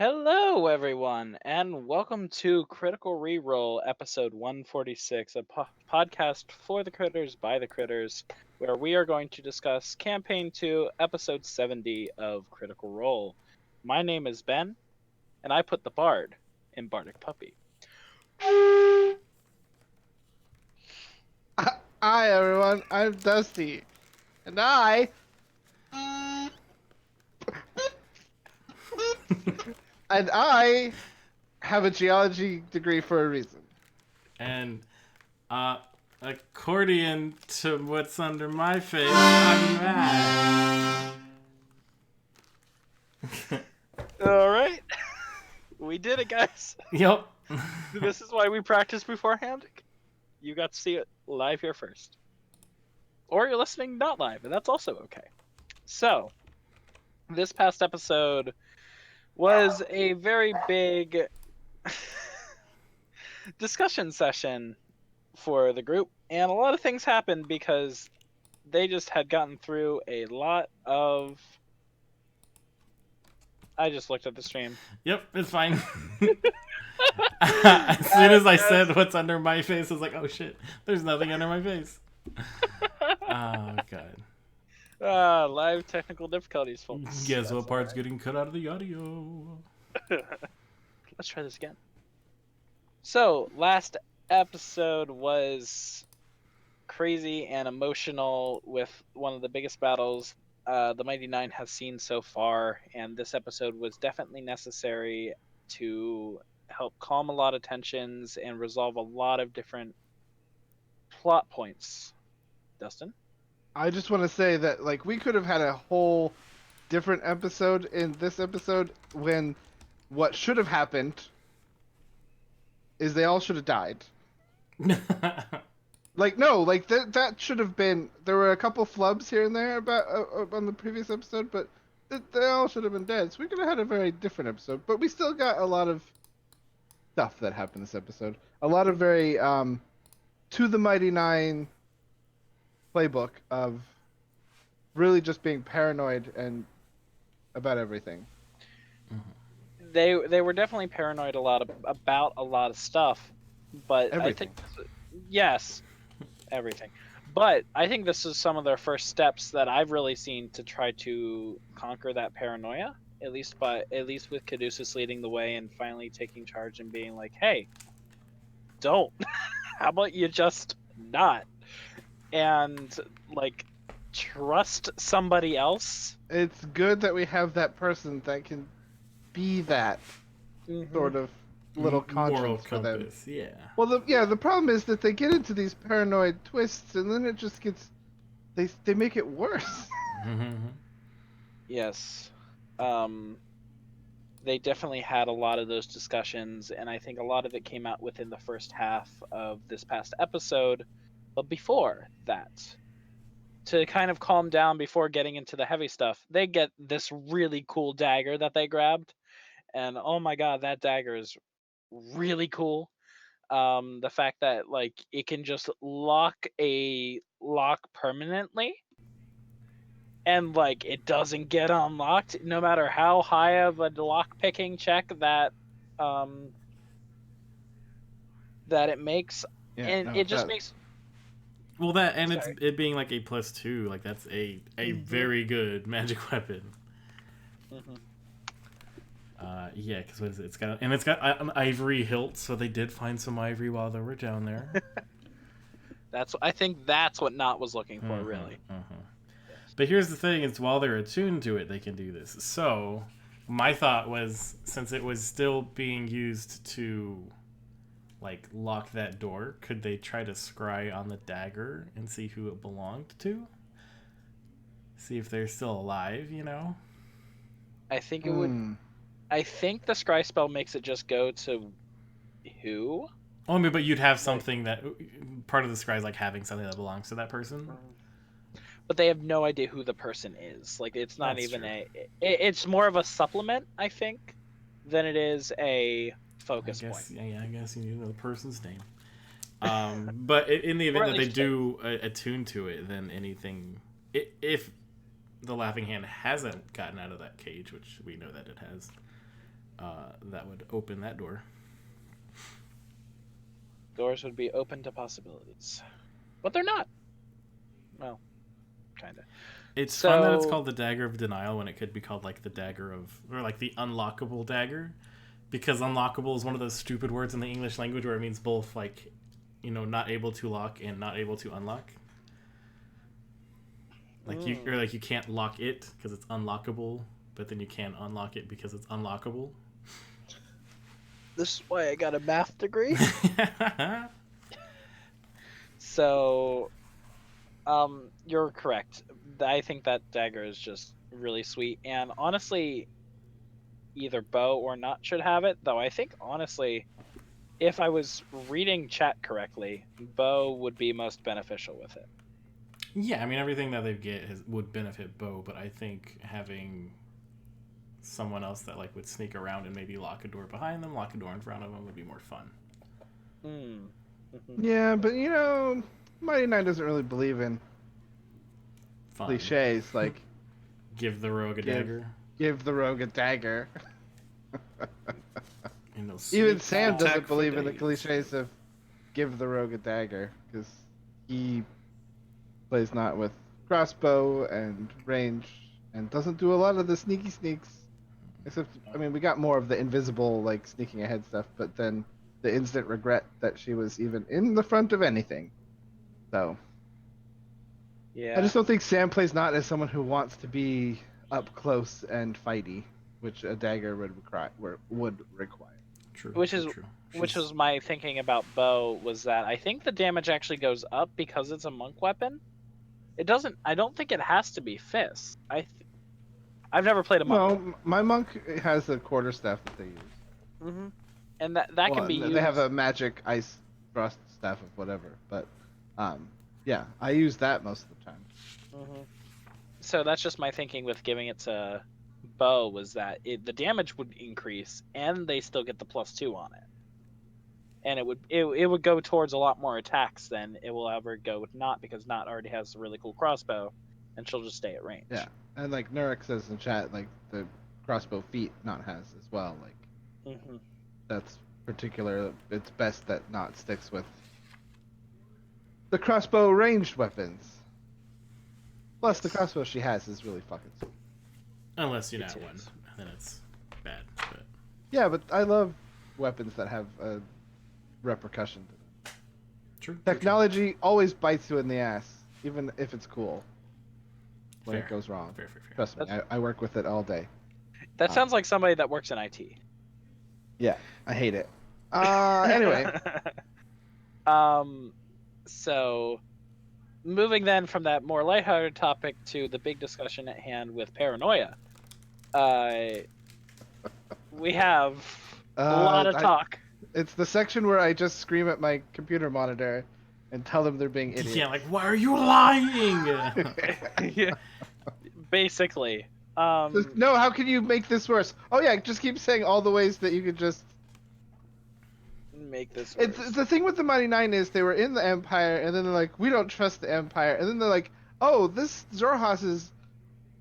Hello, everyone, and welcome to Critical Reroll, episode 146, a podcast for the critters by the critters, where we are going to discuss Campaign 2, episode 70 of Critical Role. My name is Ben, and I put the bard in Bardic Puppy. Hi everyone, I'm Dusty, and I have a geology degree for a reason. And accordion to what's under my face, I'm mad. All right, we did it, guys. Yep. This is why we practiced beforehand. You got to see it live here first. Or you're listening not live, and that's also okay. So, this past episode was a very big discussion session for the group, and a lot of things happened because they just had gotten through a lot of. I just looked at the stream. Yep, it's fine. As soon as I said what's under my face, I was like, oh shit, there's nothing under my face. Oh god. Live technical difficulties, folks. Guess That's what part's alright. getting cut out of the audio? Let's try this again. So, last episode was crazy and emotional with one of the biggest battles the Mighty Nine has seen so far, and this episode was definitely necessary to help calm a lot of tensions and resolve a lot of different plot points. Dustin? I just want to say that we could have had a whole different episode in this episode when what should have happened is they all should have died. That should have been. There were a couple flubs here and there about on the previous episode, but they all should have been dead. So we could have had a very different episode, but we still got a lot of stuff that happened this episode. A lot of very to the Mighty Nine playbook of really just being paranoid and about everything. They were definitely paranoid about a lot of stuff, but Everything. I think yes, everything. But I think this is some of their first steps that I've really seen to try to conquer that paranoia. At least with Caduceus leading the way and finally taking charge and being like, "Hey, don't. How about you just not?" And trust somebody else. It's good that we have that person that can be that sort of little moral conscience for them. compass. Yeah. Well, the problem is that they get into these paranoid twists, and then it just gets they make it worse. Yes. They definitely had a lot of those discussions, and I think a lot of it came out within the first half of this past episode. But before that, to kind of calm down before getting into the heavy stuff, they get this really cool dagger that they grabbed, and oh my god, that dagger is really cool. The fact that it can just lock a lock permanently, and it doesn't get unlocked no matter how high of a lock picking check that it makes. Yeah, And no, it just that- makes Well, that and Sorry. it being like a +2, like that's a very good magic weapon. Mhm. Yeah, because what is it? It's got an ivory hilt, so they did find some ivory while they were down there. I think that's what Knot was looking for, really. But here's the thing: is while they're attuned to it, they can do this. So my thought was, since it was still being used to lock that door, could they try to scry on the dagger and see who it belonged to? See if they're still alive, you know? I think it would. I think the scry spell makes it just go to who? Oh, I mean, but you'd have something that part of the scry is having something that belongs to that person. But they have no idea who the person is. It's not That's even true. it's more of a supplement, I think, than it is a focus point. I guess you need to know the person's name. But in the event Or at that they least do attune to it, then anything, if the Laughing Hand hasn't gotten out of that cage, which we know that it has, that would open that door. Doors would be open to possibilities, but they're not. Well, kind of. It's So, fun that it's called the Dagger of Denial when it could be called like the Dagger of, or like the Unlockable Dagger, because unlockable is one of those stupid words in the English language where it means both like, not able to lock and not able to unlock. Like you can't lock it because it's unlockable, but then you can unlock it because it's unlockable. this is why I got a math degree. So, you're correct. I think that dagger is just really sweet, and honestly, either Bo or Not should have it. Though I think honestly, if I was reading chat correctly, Bo would be most beneficial with it. Yeah, I mean everything that they get would benefit Bo, but I think having someone else that like would sneak around and maybe lock a door behind them, lock a door in front of them would be more fun. Yeah, but Mighty Nine doesn't really believe in Fun. cliches like Give the rogue a dagger. give the rogue a dagger. Even Sam doesn't believe in the cliches of give the rogue a dagger because he plays not with crossbow and range and doesn't do a lot of the sneaky sneaks. Except, I mean, we got more of the invisible, like, sneaking ahead stuff, but then the instant regret that she was even in the front of anything. So, Yeah. I just don't think Sam plays not as someone who wants to be up close and fighty, which a dagger would require. True. Which was my thinking about Bo, was that I think the damage actually goes up because it's a monk weapon. It doesn't. I don't think it has to be fists. I've never played a monk. Well, my monk has a quarterstaff that they use. And that can be used. They have a magic ice frost staff of whatever, but yeah, I use that most of the time. So that's just my thinking with giving it to Bo, was that the damage would increase and they still get the +2 on it, and it would go towards a lot more attacks than it will ever go with Not, because Not already has a really cool crossbow and she'll just stay at range. Yeah, and like Nurek says in chat, like the crossbow feat Not has as well. Like that's particular. It's best that Not sticks with the crossbow ranged weapons. Plus, the crossbow she has is really fucking sweet. Unless you nat one, then it's bad. But yeah, but I love weapons that have a repercussion to them. True. Technology always bites you in the ass, even if it's cool. When Fair. it goes wrong. Fair. Trust me, I work with it all day. That sounds like somebody that works in IT. Yeah, I hate it. Anyway. So, moving then from that more lighthearted topic to the big discussion at hand with paranoia. We have a lot of talk. It's the section where I just scream at my computer monitor and tell them they're being idiots. Yeah, like, why are you lying? Yeah, basically. No, how can you make this worse? Oh yeah, just keep saying all the ways that you could just make this worse. It's the thing with the Mighty Nine is they were in the Empire and then they're like, we don't trust the Empire, and then they're like, oh, this Zorhas is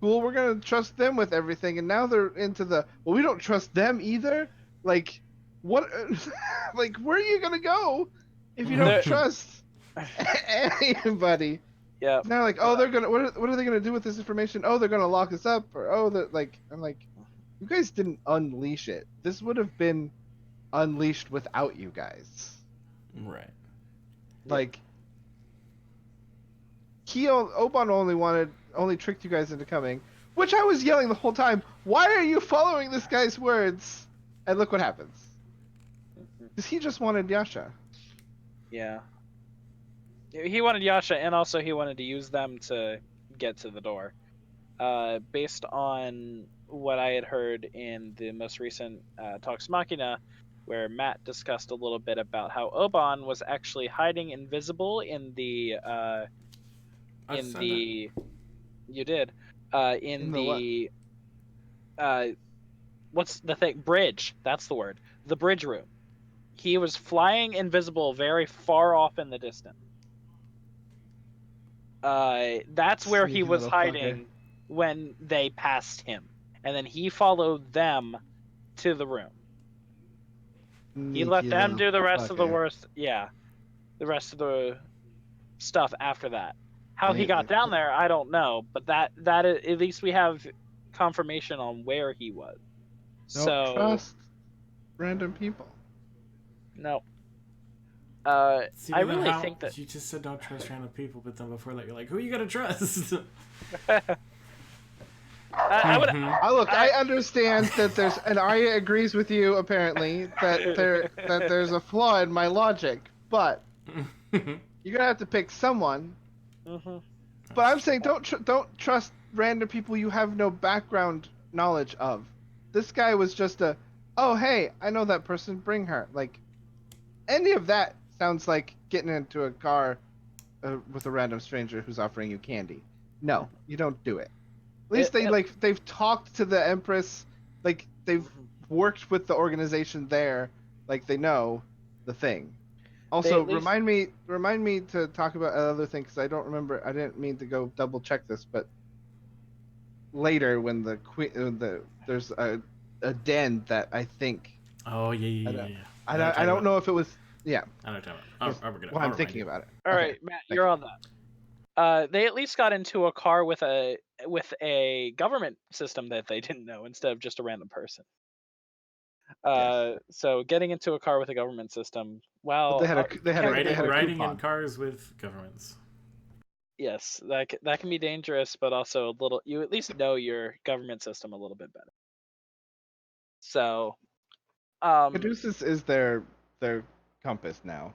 cool, we're gonna trust them with everything, and now they're into the, well, we don't trust them either. Like, what? Like, where are you gonna go if you don't trust anybody? Yeah. Now, like, oh, they're gonna, what are they gonna do with this information? Oh, they're gonna lock us up, or oh, they're like, I'm like, you guys didn't unleash it. This would have been unleashed without you guys. Right. Like, Oban only tricked you guys into coming, which I was yelling the whole time. Why are you following this guy's words? And look what happens. Because he just wanted Yasha. Yeah. He wanted Yasha, and also he wanted to use them to get to the door. Based on what I had heard in the most recent Talks Machina, where Matt discussed a little bit about how Oban was actually hiding invisible in the what's the thing? Bridge. That's the word. The bridge room. He was flying invisible very far off in the distance. That's where he was hiding when they passed him. And then he followed them to the room. He let Sneaky them little do the rest of the fucker. worst. Yeah, the rest of the stuff after that. How he They- got they- down there, I don't know, but at least we have confirmation on where he was. Don't So trust random people. no. See, I but then really how think that you just said don't trust random people, but then before that you're like, who you gonna trust? I would. Mhm. I understand that there's, and Arya agrees with you apparently that there's a flaw in my logic, but you're gonna have to pick someone. Mhm. But I'm saying don't trust random people you have no background knowledge of. This guy was just a, oh hey, I know that person, bring her. Like any of that sounds like getting into a car with a random stranger who's offering you candy. No, you don't do it. At least they've talked to the Empress, like they've Mhm. worked with the organization there, like they know the thing. They Also, at least remind me to talk about another thing because I don't remember. I didn't mean to go double check this, but later when the queen, there's a den that I think Oh yeah, I yeah, don't yeah, yeah. I know what I you're don't talking know if it was yeah. about. I know what you're talking Just about. while I'll I'm remind thinking you. about it. All Okay, right, Matt, thank you're you. on that. They at least got into a car with a government system that they didn't know instead of just a random person. Yes, So getting into a car with a government system, but well, Riding, they had a riding in coupon. cars with governments. yes, that can be dangerous, but also a little. You at least know your government system a little bit better. So, Caduceus is their compass now.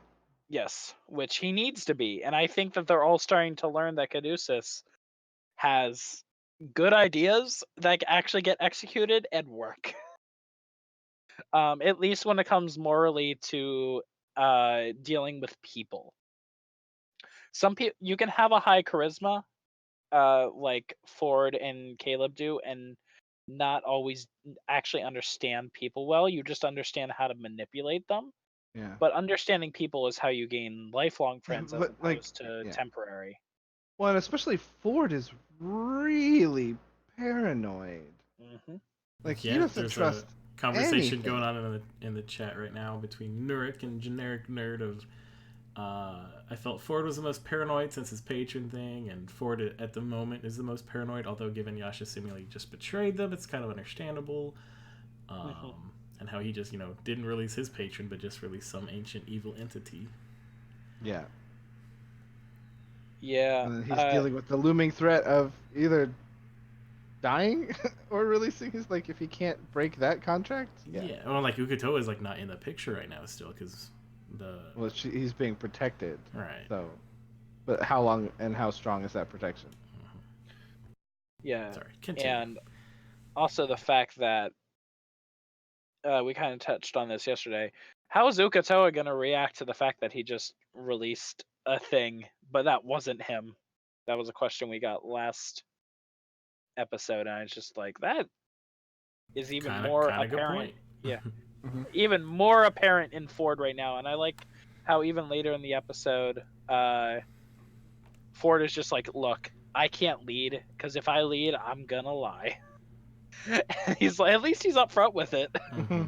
yes, which he needs to be, and I think that they're all starting to learn that Caduceus has good ideas that actually get executed and work. At least when it comes morally to dealing with people. Some people you can have a high charisma, like Ford and Caleb do, and not always actually understand people well. You just understand how to manipulate them. Yeah, But understanding people is how you gain lifelong yeah, friends as but like opposed to yeah. temporary. Well, and especially Ford is really paranoid. Hmm. Like he Yeah, doesn't there's a trust conversation going anything. on in the chat right now between Nurik and Generic Nerd of I felt Ford was the most paranoid since his patron thing, and Ford at the moment is the most paranoid, although given Yasha seemingly just betrayed them, it's kind of understandable. Hmm. And how he just, didn't release his patron, but just released some ancient evil entity. Yeah, Yeah. and then he's dealing with the looming threat of either dying or releasing his, like if he can't break that contract. Yeah. Yeah, well, like Ukuto is like not in the picture right now still, because the Well, he's being protected. right. So, but how long and how strong is that protection? Yeah. Sorry, continue. And also the fact that we kind of touched on this yesterday. How is Ukatoa going to react to the fact that he just released a thing, but that wasn't him? That was a question we got last episode, and I was just like, that is even more Kind of good apparent. point. Yeah, Mm-hmm. even more apparent in Ford right now, and I like how even later in the episode, Ford is just like, "Look, I can't lead because if I lead, I'm gonna lie." He's like, at least he's upfront with it, Mm-hmm.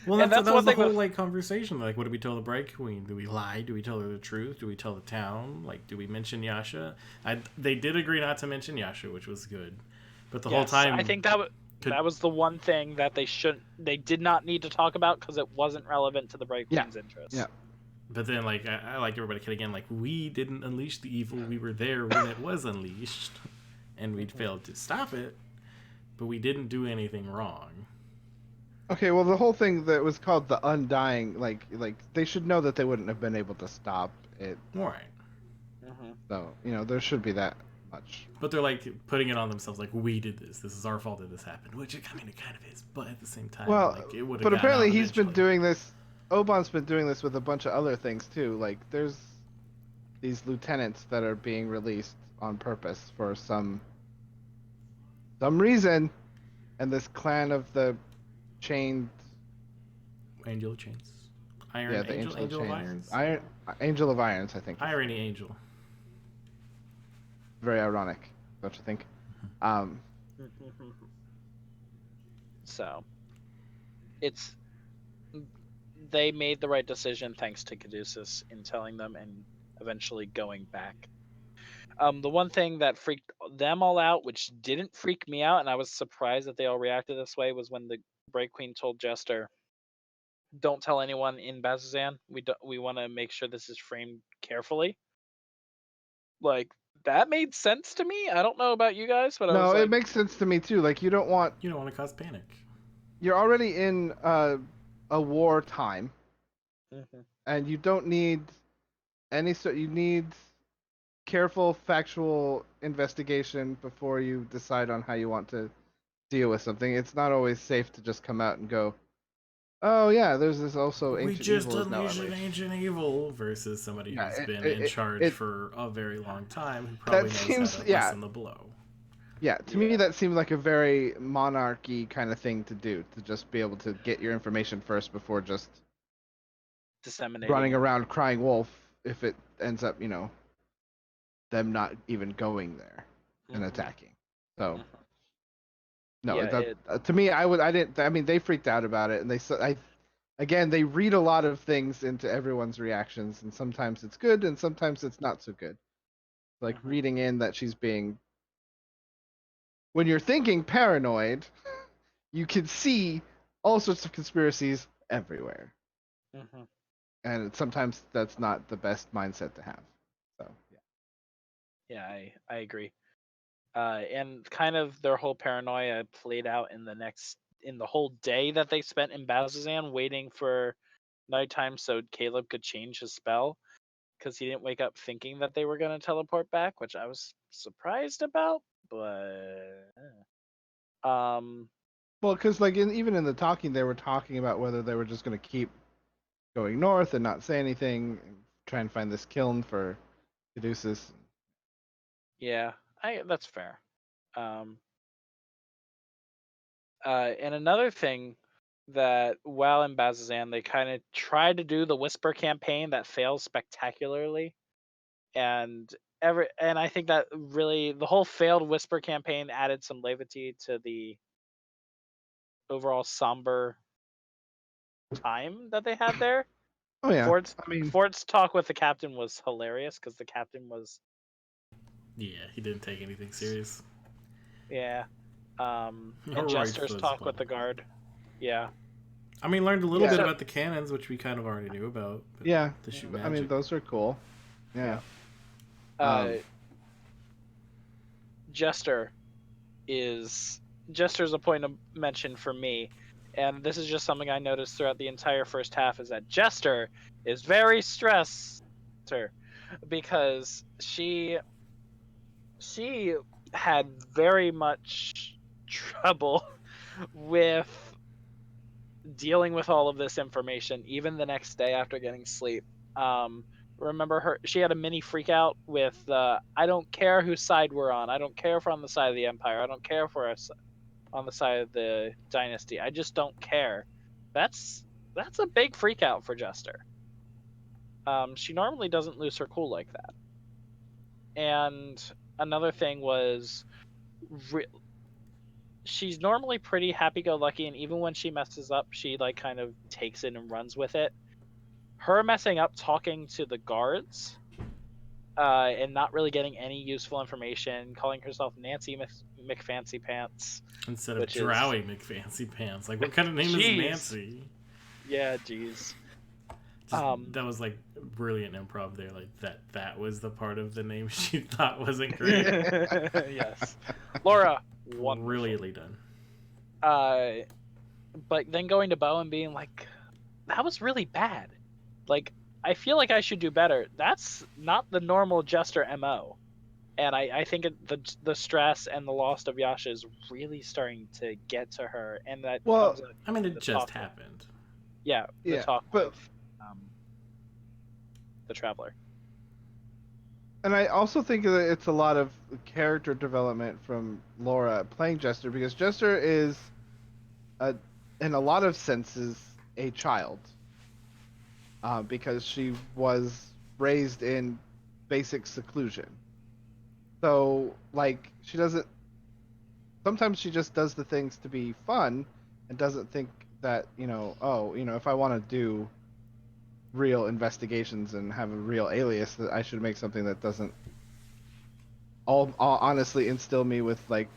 Well, and that's that was one the thing whole with like conversation. Like, what do we tell the Bright Queen? Do we lie? Do we tell her the truth? Do we tell the town? Like, do we mention Yasha? They did agree not to mention Yasha, which was good. But the whole yes, time, I think that was the one thing that they did not need to talk about because it wasn't relevant to the Bright Yeah. Queen's interests. Yeah. But then, like, I like everybody kid again. Like, we didn't unleash the evil. We were there when it was unleashed, and we failed to stop it. But we didn't do anything wrong. Okay. Well, the whole thing that was called the Undying, like they should know that they wouldn't have been able to stop it. Right. Mm-hmm. So there should be that much. But they're like putting it on themselves, like we did this. This is our fault that this happened, which I mean it kind of is. But at the same time, Well, like it would have but gotten out apparently he's been eventually. doing this. Oban's been doing this with a bunch of other things too. Like there's these lieutenants that are being released on purpose for some reason, and this clan of the chained, Angel of Chains, yeah, Iron the Angel, Angel of Angel of Chains, Irons, Angel of Irons, I think. Irony Angel. Very ironic, don't you think? So, it's they made the right decision thanks to Caduceus in telling them and eventually going back. The one thing that freaked them all out, which didn't freak me out, and I was surprised that they all reacted this way, was when the Bright Queen told Jester, "Don't tell anyone in Bazzoxan. We want to make sure this is framed carefully." Like, that made sense to me. I don't know about you guys, but I was No, it like, makes sense to me too. Like you don't want You don't want to cause panic. you're already in a war time, mhm, and you don't need any sort. You need careful, factual investigation before you decide on how you want to deal with something. It's not always safe to just come out and go, "Oh yeah, there's this also We ancient just evil is now unleashed an unleashed." ancient evil versus somebody Yeah, who's it been it, in it, charge it for a very long time who that probably knows how seems to yeah lessen the blow. yeah to me yeah, that seems like a very monarchy kind of thing to do, to just be able to get your information first before just running disseminating. around crying wolf if it ends up them not even going there and Mhm, attacking. So mhm. no, Yeah, that it. to me, I didn't. I mean, they freaked out about it, and again, they read a lot of things into everyone's reactions, and sometimes it's good, and sometimes it's not so good. Like Mhm, reading in that she's being, when you're thinking paranoid, you can see all sorts of conspiracies everywhere, mhm. and sometimes that's not the best mindset to have. So yeah. Yeah, I agree. And kind of their whole paranoia played out in the whole day that they spent in Bazzoxan waiting for nighttime so Caleb could change his spell because he didn't wake up thinking that they were going to teleport back, which I was surprised about. But um, Well, because even in the talking, they were talking about whether they were just going to keep going north and not say anything, and try and find this kiln for Caduceus. yeah, I that's fair. Um, and another thing that while in Bazzoxan, they kind of tried to do the Whisper campaign that fails spectacularly, and I think that really the whole failed Whisper campaign added some levity to the overall somber time that they had there. Oh yeah, Ford's I mean, Ford's talk with the captain was hilarious because the captain was Yeah, he didn't take anything serious. yeah, and Royce Jester's was talk with fun. the guard, yeah. I mean, learned a little yeah, bit So about the cannons, which we kind of already knew about, but yeah. to shoot mhm, I mean, magic. those are cool. Yeah. yeah, uh, Um. Jester is Jester's a point of mention for me, and this is just something I noticed throughout the entire first half is that Jester is very stressed because she had very much trouble with dealing with all of this information even the next day after getting sleep. um Remember her, she had a mini freak out with I don't care whose side we're on, I don't care if we're on the side of the empire, I don't care if we're on the side of the dynasty, I just don't care. That's a big freak out for Jester. She normally doesn't lose her cool like that. And another thing was re- she's normally pretty happy-go-lucky, and even when she messes up she like kind of takes it and runs with it. Her messing up talking to the guards and not really getting any useful information, calling herself Nancy McFancy Pants, Instead of which is Drowy McFancy Pants. Like, what kind of name is jeez, Nancy? yeah, jeez. Just um that was like brilliant improv there. Like that was the part of the name she thought wasn't great. yes, Laura, wonderful. Brilliantly done. uh but then going to Bo and being like, that was really bad. Like, I feel like I should do better. That's not the normal Jester MO. And I think the stress and the loss of Yasha is really starting to get to her, and that Well, comes up I mean, in it the just talk with, happened. yeah, the yeah, talk but with the Traveler. and I also think that it's a lot of character development from Laura playing Jester, because Jester is a, in a lot of senses, a child, because she was raised in basic seclusion. So like she doesn't. Sometimes she just does the things to be fun, and doesn't think that if I want to do real investigations and have a real alias, that I should make something that doesn't all honestly instill me with like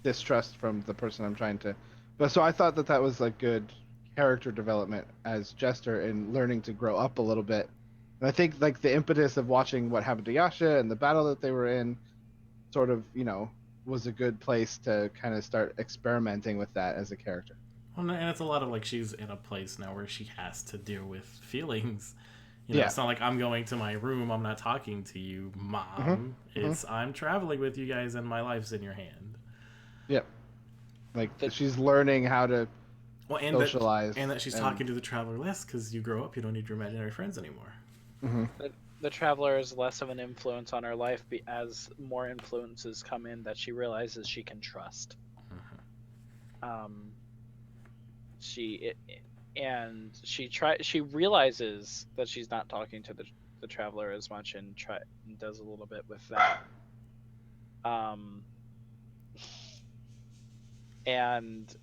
distrust from the person I'm trying to. But so I thought that was like good character development as Jester and learning to grow up a little bit. And I think like the impetus of watching what happened to Yasha and the battle that they were in, sort of was a good place to kind of start experimenting with that as a character. Well, and it's a lot of like she's in a place now where she has to deal with feelings. Yeah. It's not like I'm going to my room, I'm not talking to you, Mom. It's I'm traveling with you guys and my life's in your hand. Yep. Like she's learning how to socialize. And that she's talking to the traveler less because you grow up, you don't need your imaginary friends anymore. The traveler is less of an influence on her life as more influences come in that she realizes she can trust. She realizes that she's not talking to the traveler as much and does a little bit with that. And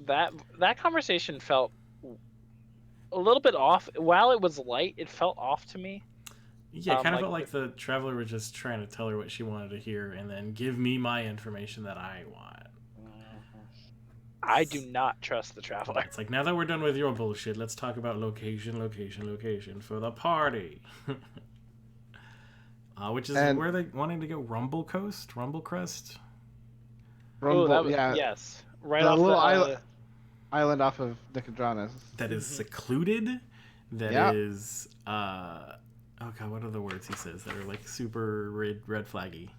that conversation felt a little bit off. While it was light, it felt off to me. Yeah, it kind of felt like the traveler was just trying to tell her what she wanted to hear and then give me my information that I want. I do not trust the traveler. It's like, now that we're done with your bullshit, let's talk about location for the party. Which is where they wanting to go. Rumble Crest? Yeah. Yes. Right off the island off of Nicodranas. That is secluded. That is oh god, what are the words he says that are like super red flaggy?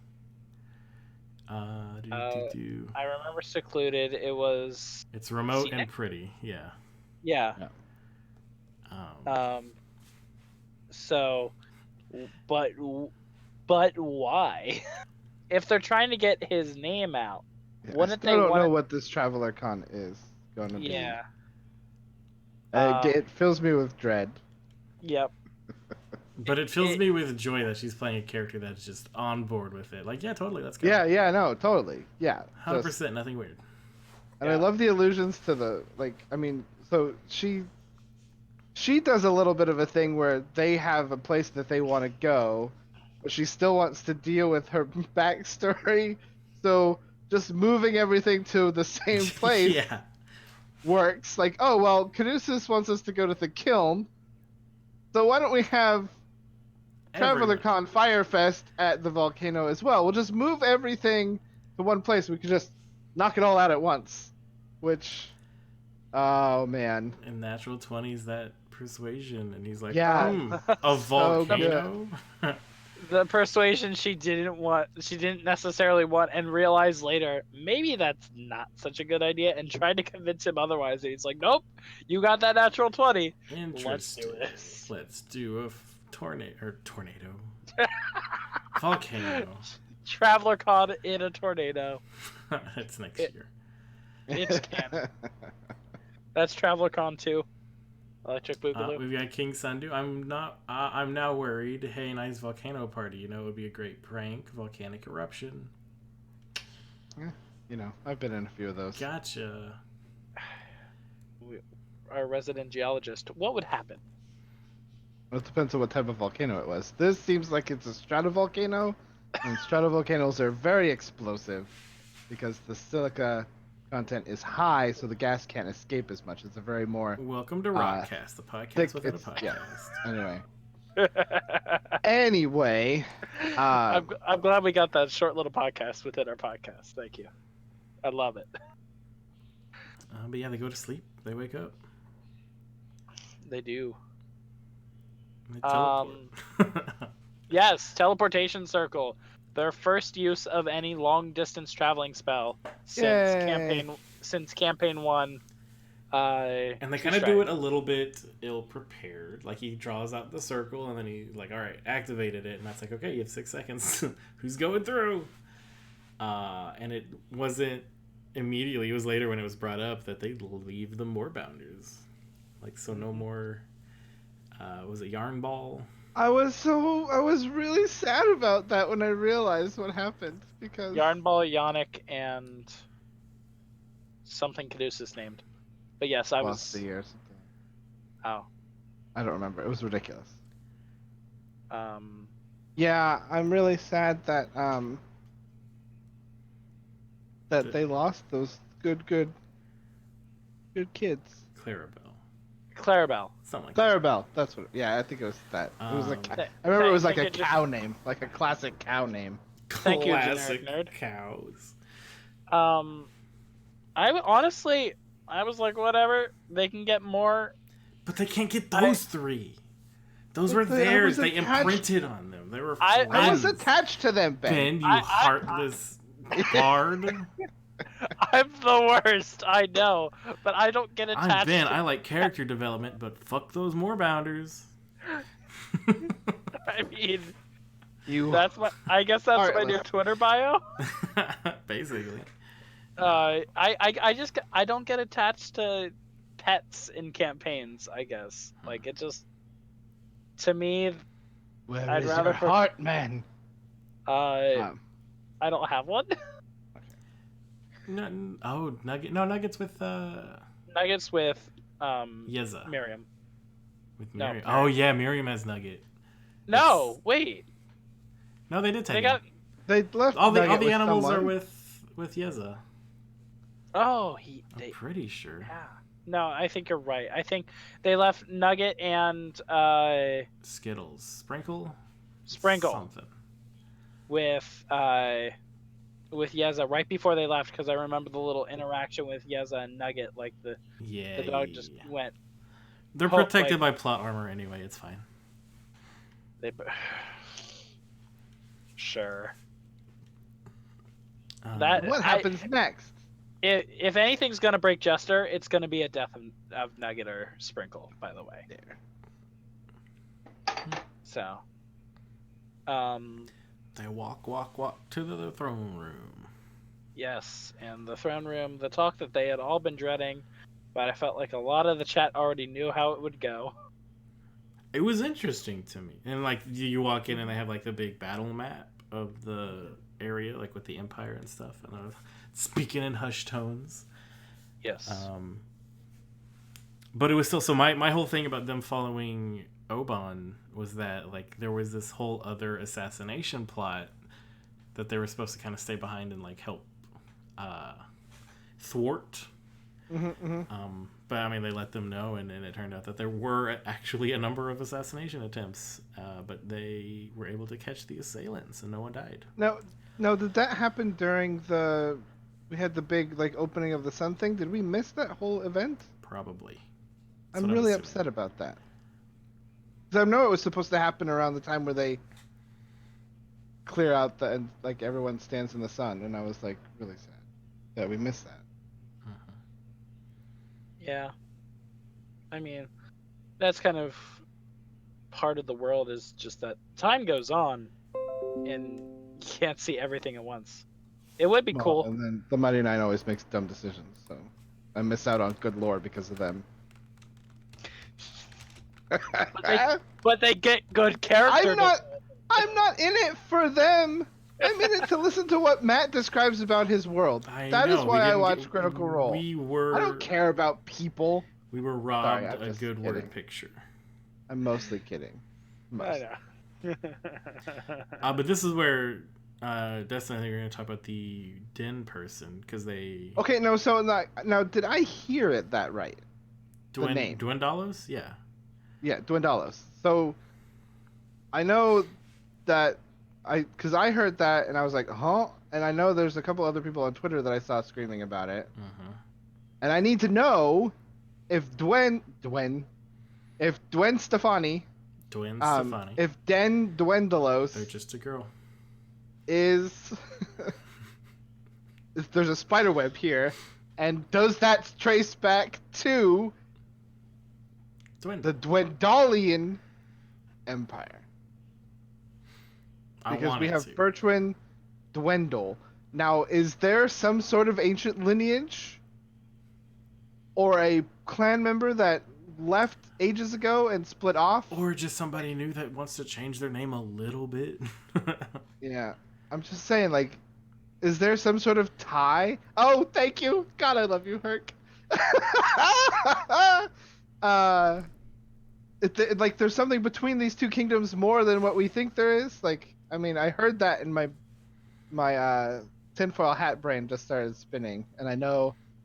I remember secluded. It's remote scenic? and pretty. Yeah. Yeah. So, but why? If they're trying to get his name out, wouldn't they? I don't know what this Traveler Con is going to be. Yeah. It fills me with dread. Yep. But it fills me with joy that she's playing a character that's just on board with it. Like, yeah, totally, let's go. Yeah, no, totally. Yeah. 100%, nothing weird. And I love the allusions to so she does a little bit of a thing where they have a place that they want to go, but she still wants to deal with her backstory. So just moving everything to the same place works. Like, oh, well, Caduceus wants us to go to the kiln, so why don't we have TravelerCon Firefest at the volcano as well? We'll just move everything to one place. We could just knock it all out at once. Which, oh man. In natural 20s, that persuasion, and he's like, a volcano. The persuasion she didn't necessarily want, and realized later maybe that's not such a good idea, and tried to convince him otherwise. And he's like, nope, you got that natural 20. Let's do this. Let's do a tornado. Volcano. TravelerCon in a tornado. It's next year. It's canon. That's TravelerCon 2. Electric Boogaloo. We've got King Sundu. I'm now worried. Hey, nice volcano party. It would be a great prank. Volcanic eruption. Yeah, I've been in a few of those. Gotcha. Our resident geologist. What would happen? Well, it depends on what type of volcano it was. This seems like it's a stratovolcano, and stratovolcanoes are very explosive because the silica content is high, so the gas can't escape as much. It's a very more... Welcome to Rockcast, the podcast within a podcast. Anyway. I'm glad we got that short little podcast within our podcast. Thank you. I love it. But yeah, they go to sleep. They wake up. They do. They teleport. Yes, teleportation circle. Their first use of any long distance traveling spell since campaign 1. And they kind of do it a little bit ill prepared. Like, he draws out the circle and then he's like, all right, activated it, and that's like, okay, you have 6 seconds. Who's going through? And it wasn't immediately. It was later when it was brought up that they leave the Moorbounders. Like, so no more. Was it Yarn Ball? I was really sad about that when I realized what happened, because Yarn Ball, Yannick, and something Caduceus named. But yes, I was. Velocity or something. Oh. I don't remember. It was ridiculous. Um. Yeah, I'm really sad that The- they lost those good kids. Clarabelle. Clarabelle. Something like that. Clarabelle, that's what. Yeah, I think it was that. It was like Um, I remember it was like Thank a you, cow name, like a classic cow name. Thank you, Classic generic nerd. cows. Honestly, I was like, whatever. They can get more. But they can't get those three. Those were But I theirs. was They attached- imprinted on them. They were I friends. I was attached to them, Ben. Ben, you I- heartless bard. I'm the worst. I know, but I don't get attached. I'm Ben. to- I like character development, but fuck those moorbounders. I mean, You. that's what. I guess that's Alright, my new let's- Twitter bio. Basically. I don't get attached to pets in campaigns. I guess like it just to me. Where I'd is rather your for- heart, man? I don't have one. Nugget. No, Nuggets with Nuggets with Yeza. Miriam. With No, Miriam. Miriam. Oh yeah, Miriam has Nugget. No, wait. No, they did take They him. got. They left all the Nugget with animals are someone. with Yeza. Oh, I'm pretty sure. Yeah. No, I think you're right. I think they left Nugget and Skittles. Sprinkle? Sprinkle Something. with Yeza right before they left because I remember the little interaction with Yeza and Nugget. Like the dog just went. They're Oh, protected like- by plot armor anyway. It's fine. They. Sure. That- What happens next? If anything's gonna break Jester, it's gonna be a death of Nugget or Sprinkle. By the way. There. So. They walk to the throne room. Yes, and the throne room, the talk that they had all been dreading, but I felt like a lot of the chat already knew how it would go. It was interesting to me. And like you walk in and they have like the big battle map of the area, like with the Empire and stuff. And I was speaking in hushed tones. Yes. But it was still so my whole thing about them following Oban was that like there was this whole other assassination plot that they were supposed to kind of stay behind and like help thwart. But I mean, they let them know, and it turned out that there were actually a number of assassination attempts, but they were able to catch the assailants, and no one died. No, did that happen during we had the big like opening of the sun thing? Did we miss that whole event? Probably. That's I'm what really assuming. upset about that. 'Cause I know it was supposed to happen around the time where they clear out and like everyone stands in the sun, and I was like really sad that we missed that. Yeah. I mean, that's kind of part of the world is just that time goes on and you can't see everything at once. It would be Well, cool. And then the Mighty Nine always makes dumb decisions, so I miss out on good lore because of them. But they get good character. I'm not in it for them. I'm in it to listen to what Matt describes about his world. That is why I watch Critical Role. I don't care about people. We were robbed I'm a just good kidding. word picture. I'm mostly kidding. Mostly. I know. But this is where Destin, I think you're going to talk about the Den person because they. Okay, no. So now, did I hear it that right? The name. Duendalos? Yeah. Yeah, Duendalos. So I know that because I heard that and I was like, huh? And I know there's a couple other people on Twitter that I saw screaming about it. And I need to know if Dwen Stefani, Stefani. if Den Duendalos They're just a girl. is if there's a spider web here, and does that trace back to the Dwendalian Empire? Because we have Bertrand Dwendal. Now, is there some sort of ancient lineage or a clan member that left ages ago and split off? Or just somebody new that wants to change their name a little bit. Yeah, I'm just saying, like, is there some sort of tie? Oh, thank you. God, I love you, Herc. Like there's something between these two kingdoms more than what we think there is. Like, I mean, I heard that in my tinfoil hat brain just started spinning, and I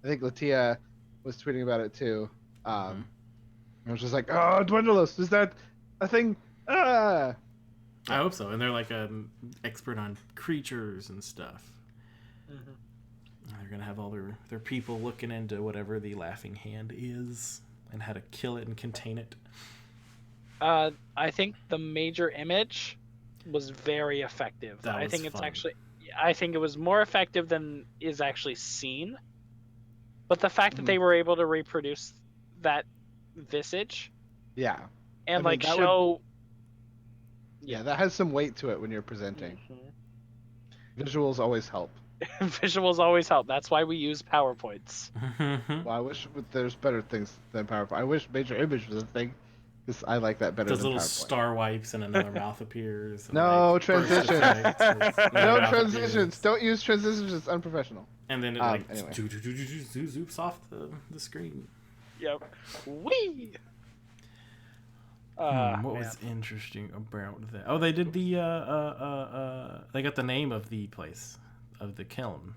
think Latia was tweeting about it too. I was just like, oh, Dwindleus, is that a thing? Ah. I hope so. And they're like an expert on creatures and stuff. They're gonna have all their people looking into whatever the laughing hand is and how to kill it and contain it. I think the major image was very effective. That I was think it's fun. I think it was more effective than is actually seen. But the fact that Mhm. they were able to reproduce that visage Yeah. and I mean, like that would- show Yeah, that has some weight to it when you're presenting. Visuals always help. Visuals always help. That's why we use PowerPoints. Well, I wish there's better things than PowerPoint. I wish major image was a thing, because I like that better Those than little PowerPoint. star wipes and another mouth appears. And No like, burst transitions. effects as another No mouth transitions. appears. Don't use transitions. It's unprofessional. And then it Anyway. zoops off the screen. Yep. Wee. What Man. was interesting about that? Oh, they did the they got the name of the place, of the kiln.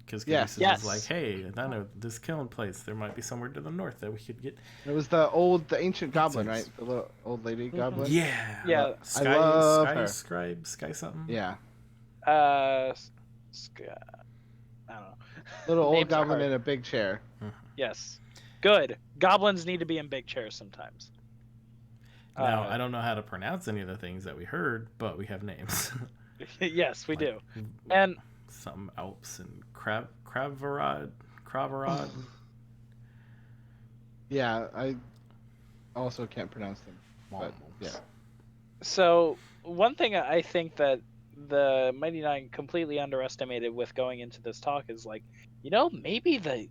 Because Yes. was like, hey, I know this kiln place. There might be somewhere to the north that we could get. It was the ancient goblin, right? The little old lady goblin. Yeah. Yeah. Sky, I love Sky her. Scribe, Sky something. Yeah. I don't know. Little old Names are goblin hard. in a big chair. Yes. Good. Goblins need to be in big chairs sometimes. Now I don't know how to pronounce any of the things that we heard, but we have names. Yes, we Like, do. And some Alps and Kravarad. Yeah, I also can't pronounce them. But yeah. so one thing I think that the Mighty Nine completely underestimated with going into this talk is like, maybe the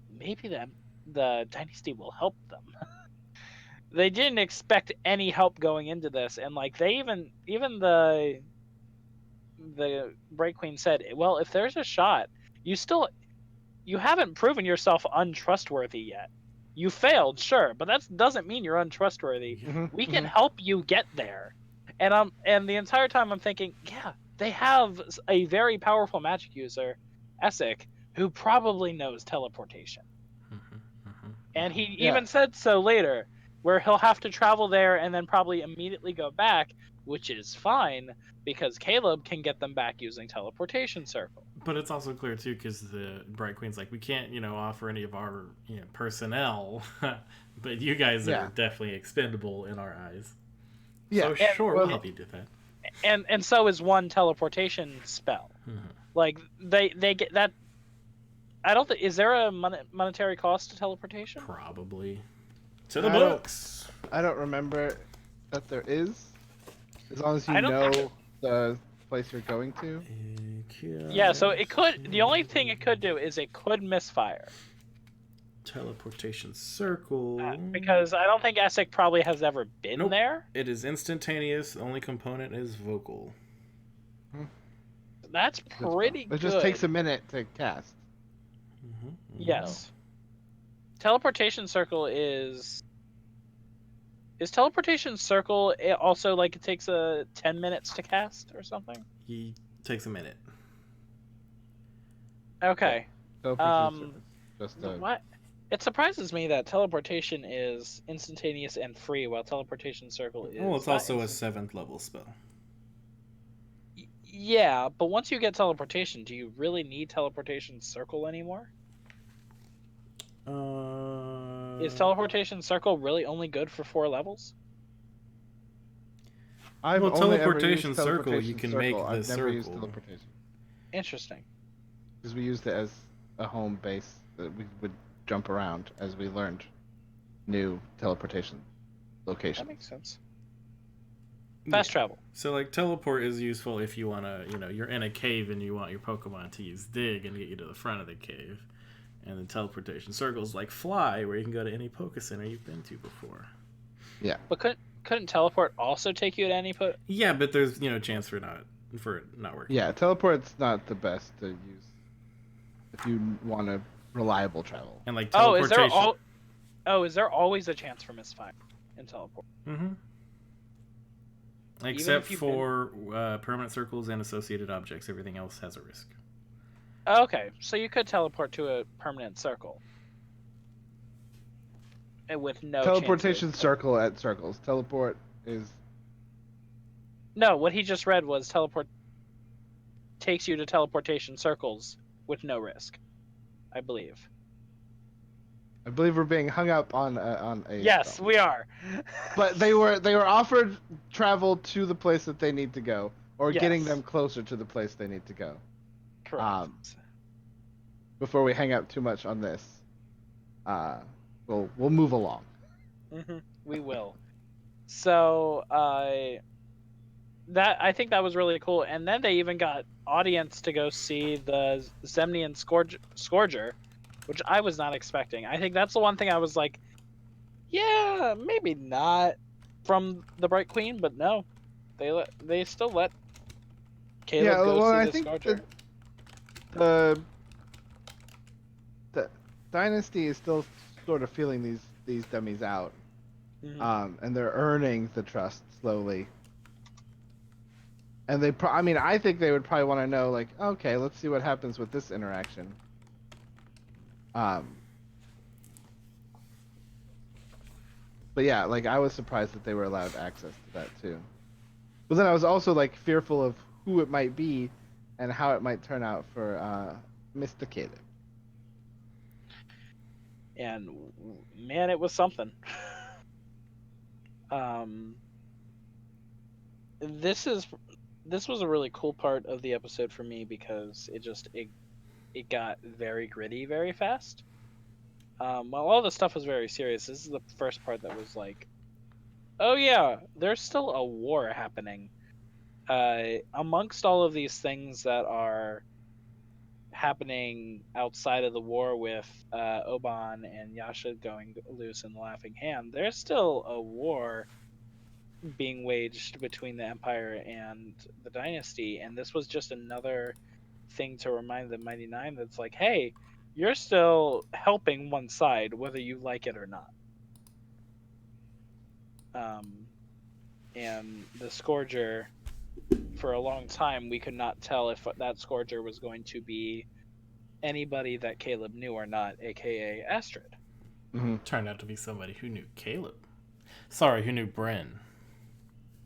dynasty will help them. They didn't expect any help going into this, and like they even the Bright Queen said, well, if there's a shot, you haven't proven yourself untrustworthy yet. You failed, sure, but that doesn't mean you're untrustworthy. Mhm, We can mhm. help you get there. And the entire time I'm thinking, yeah, they have a very powerful magic user, Essek, who probably knows teleportation. And he Yeah. even said so later, where he'll have to travel there and then probably immediately go back, which is fine because Caleb can get them back using teleportation circle. But it's also clear too, because the Bright Queen's like, we can't, offer any of our personnel, but you guys Yeah. are definitely expendable in our eyes. Yeah. So sure, well- we'll help you do that. And so is one teleportation spell. Like they get that. I don't think, is there a monetary cost to teleportation? Probably. To the I don't- books. I don't remember that there is. As long as you I don't know think- the place you're going to. Yeah, so it could. The only thing it could do is it could misfire. Teleportation circle. Because I don't think Essek probably has ever been Nope. there. It is instantaneous. The only component is vocal. That's pretty good. It just takes a minute to cast. Yes. Teleportation circle is teleportation circle also like it takes 10 minutes to cast or something? He takes a minute. Okay. So just What? It surprises me that teleportation is instantaneous and free, while teleportation circle is. Well, it's not also a instant- 7th level spell. Yeah, but once you get teleportation, do you really need teleportation circle anymore? Is teleportation circle really only good for 4 levels? I've Well, only ever teleportation used circle, teleportation you can circle. make the I've never used circle. teleportation Interesting. because we used it as a home base that we would jump around as we learned new teleportation That locations. makes sense. Fast travel. So, like, teleport is useful if you want to, you're in a cave and you want your Pokemon to use dig and get you to the front of the cave. And then teleportation circles like fly, where you can go to any Poke Center you've been to before. Yeah. But couldn't teleport also take you to any Yeah, but there's, chance for for it not working. Yeah, teleport's not the best to use if you want a reliable travel. And like Oh, teleportation. is there always a chance for misfire in teleport? Mm-hmm. Even Except if you've for permanent circles and associated objects, everything else has a risk. Okay, so you could teleport to a permanent circle. And with no Teleportation chance of... circle at circles. Teleport is No, what he just read was teleport takes you to teleportation circles with no risk, I believe. I believe we're being hung up on a Yes, spell. we are. But they were offered travel to the place that they need to go, or getting Yes. them closer to the place they need to go. Correct. Before we hang up too much on this, we'll move along. We will. So, I think that was really cool. And then they even got audience to go see the Zemnian Scourger, which I was not expecting. I think that's the one thing I was like, yeah, maybe not from the Bright Queen, but no, they still let Caleb Yeah, go well, see I the think Scourger. the dynasty is still sort of feeling these dummies out, and they're earning the trust slowly. And I mean, I think they would probably want to know, like, okay, let's see what happens with this interaction. But yeah, like I was surprised that they were allowed access to that too. But then I was also like fearful of who it might be, and how it might turn out for Mr. Caleb. And man, it was something. This was a really cool part of the episode for me because it got very gritty very fast. While all the stuff was very serious, this is the first part that was like, oh yeah, there's still a war happening. Amongst all of these things that are happening outside of the war with Oban and Yasha going loose in the Laughing Hand, there's still a war being waged between the Empire and the Dynasty, and this was just another thing to remind the Mighty Nine that's like, hey, you're still helping one side, whether you like it or not. And the Scourger, for a long time, we could not tell if that Scourger was going to be anybody that Caleb knew or not, aka Astrid. Turned out to be somebody who knew Caleb. Sorry, who knew Bryn.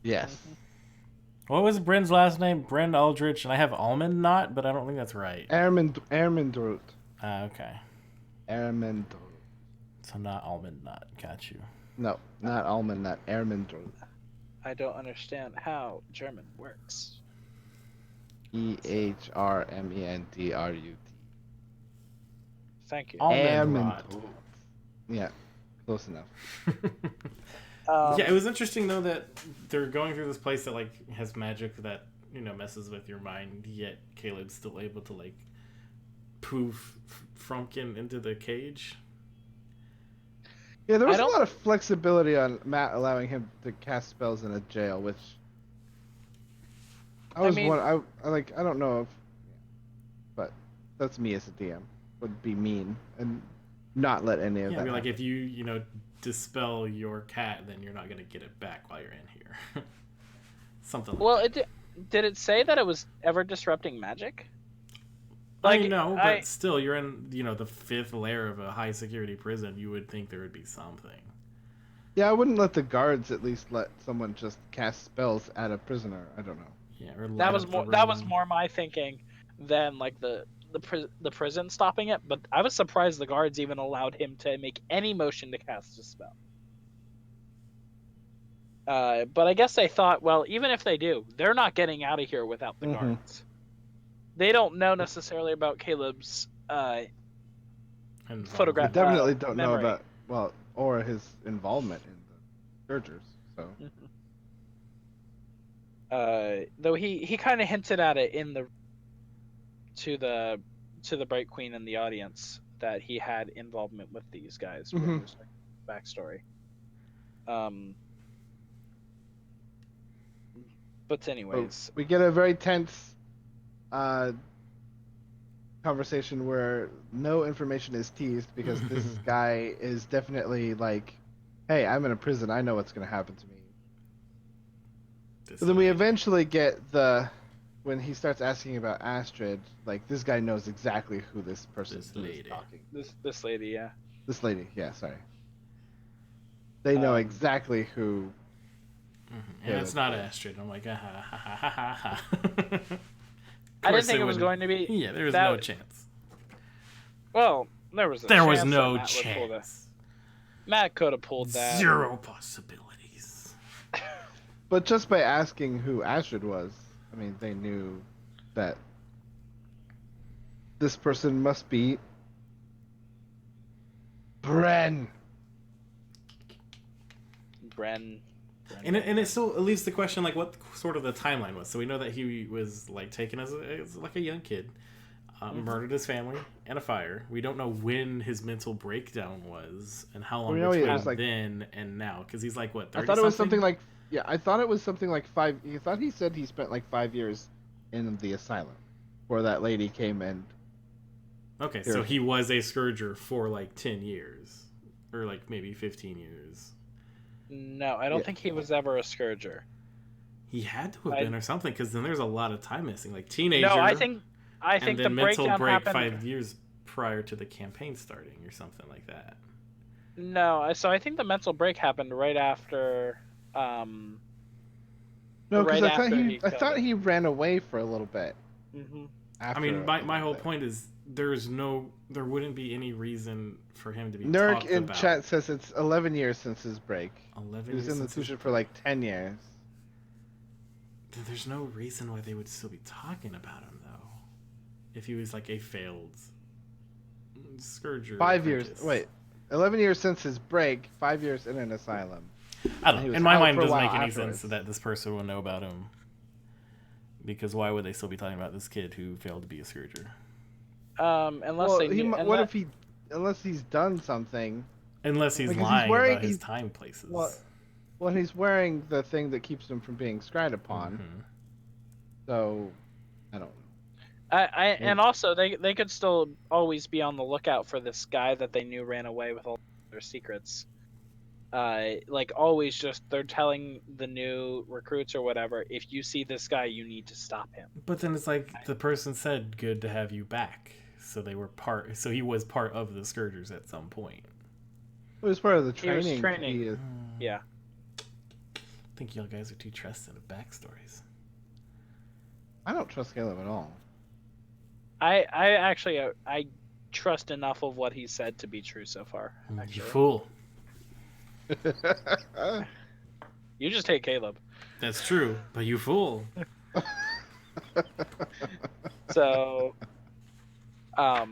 Yes. What was Bryn's last name? Bryn Aldrich, and I have Almond Knot, but I don't think that's right. Ermendrut. Okay. Ermendrut. So not Almond Knot. Got you. No, not Almond, not Ermendrut. I don't understand how German works. EHRMENDRUT. Thank you. Ermendrut. Yeah, close enough. Yeah, it was interesting though that they're going through this place that like has magic that messes with your mind. Yet Caleb's still able to like poof Frumpkin into the cage. Yeah, there was a lot of flexibility on Matt allowing him to cast spells in a jail, which I don't know if, but that's me as a DM. Would be mean and not let any of that. Yeah, like if you dispel your cat, then you're not gonna get it back while you're in here. Something. Like that. Did it say that it was ever disrupting magic? Like, I know, but still, you're in the fifth layer of a high security prison. You would think there would be something. Yeah, I wouldn't let the guards at least let someone just cast spells at a prisoner. I don't know. Yeah, that was more my thinking than like the prison stopping it. But I was surprised the guards even allowed him to make any motion to cast a spell. But I guess they thought, well, even if they do, they're not getting out of here without the guards. They don't know necessarily about Caleb's photograph. They definitely don't memory. know about or his involvement in the Scourgers. So, though he kind of hinted at it to the Bright Queen and the audience that he had involvement with these guys. Backstory. But anyways, We get a very tense conversation where no information is teased because this guy is definitely like, hey, I'm in a prison. I know what's going to happen to me. But then we eventually get when he starts asking about Astrid, like this guy knows exactly who this person is talking. this lady, yeah. This lady, yeah, sorry. They know exactly who. And it's not Astrid. I'm like, ha ha ha ha ha. I didn't think it was going to be. Yeah, there was no chance. Well, there was. There was no chance. Matt could have pulled that. 0 possibilities. But just by asking who Astrid was, I mean, they knew that this person must be Bren. And it still leaves the question, like, what sort of the timeline was. So we know that he was, like, taken as like a young kid, murdered his family in a fire. We don't know when his mental breakdown was and how long between then and now. Because he's, like, what, 30 I thought it was something like... Yeah, I thought it was something like 5... He thought he said he spent, like, 5 years in the asylum where that lady came and... Okay, so he was a scourger for, like, 10 years. Or, like, maybe 15 years. No, I don't think he was ever a scourger. He had to have been or something, because then there's a lot of time missing. Like, teenager... No, I think and then the mental break happened... 5 years prior to the campaign starting or something like that. No, so I think the mental break happened right after... No, because I thought he ran away for a little bit. Mm-hmm. I mean, my whole point is there wouldn't be any reason for him to be Nurk talked in about. chat says it's 11 years since his break. 11 He was in the tuition for like 10 years. There's no reason why they would still be talking about him, though. If he was like a failed scourger. 5 years. Wait. 11 years since his break, 5 years in an asylum. I don't know. In my mind, it doesn't make any sense that this person would know about him. Because why would they still be talking about this kid who failed to be a scourger? Unless he's done something. Unless he's lying about his time places. Well, he's wearing the thing that keeps him from being scryed upon. Mm-hmm. So, I don't know. And also, they could still always be on the lookout for this guy that they knew ran away with all their secrets. Like always, they're telling the new recruits or whatever, if you see this guy, you need to stop him. But then it's like the person said, "Good to have you back." So they were So he was part of the Scourgers at some point. It was part of the training. He was training. Yeah. I think y'all guys are too trusting of backstories. I don't trust Caleb at all. I actually I trust enough of what he said to be true so far. Actually. You fool. You just hate Caleb. That's true, but you fool. So, I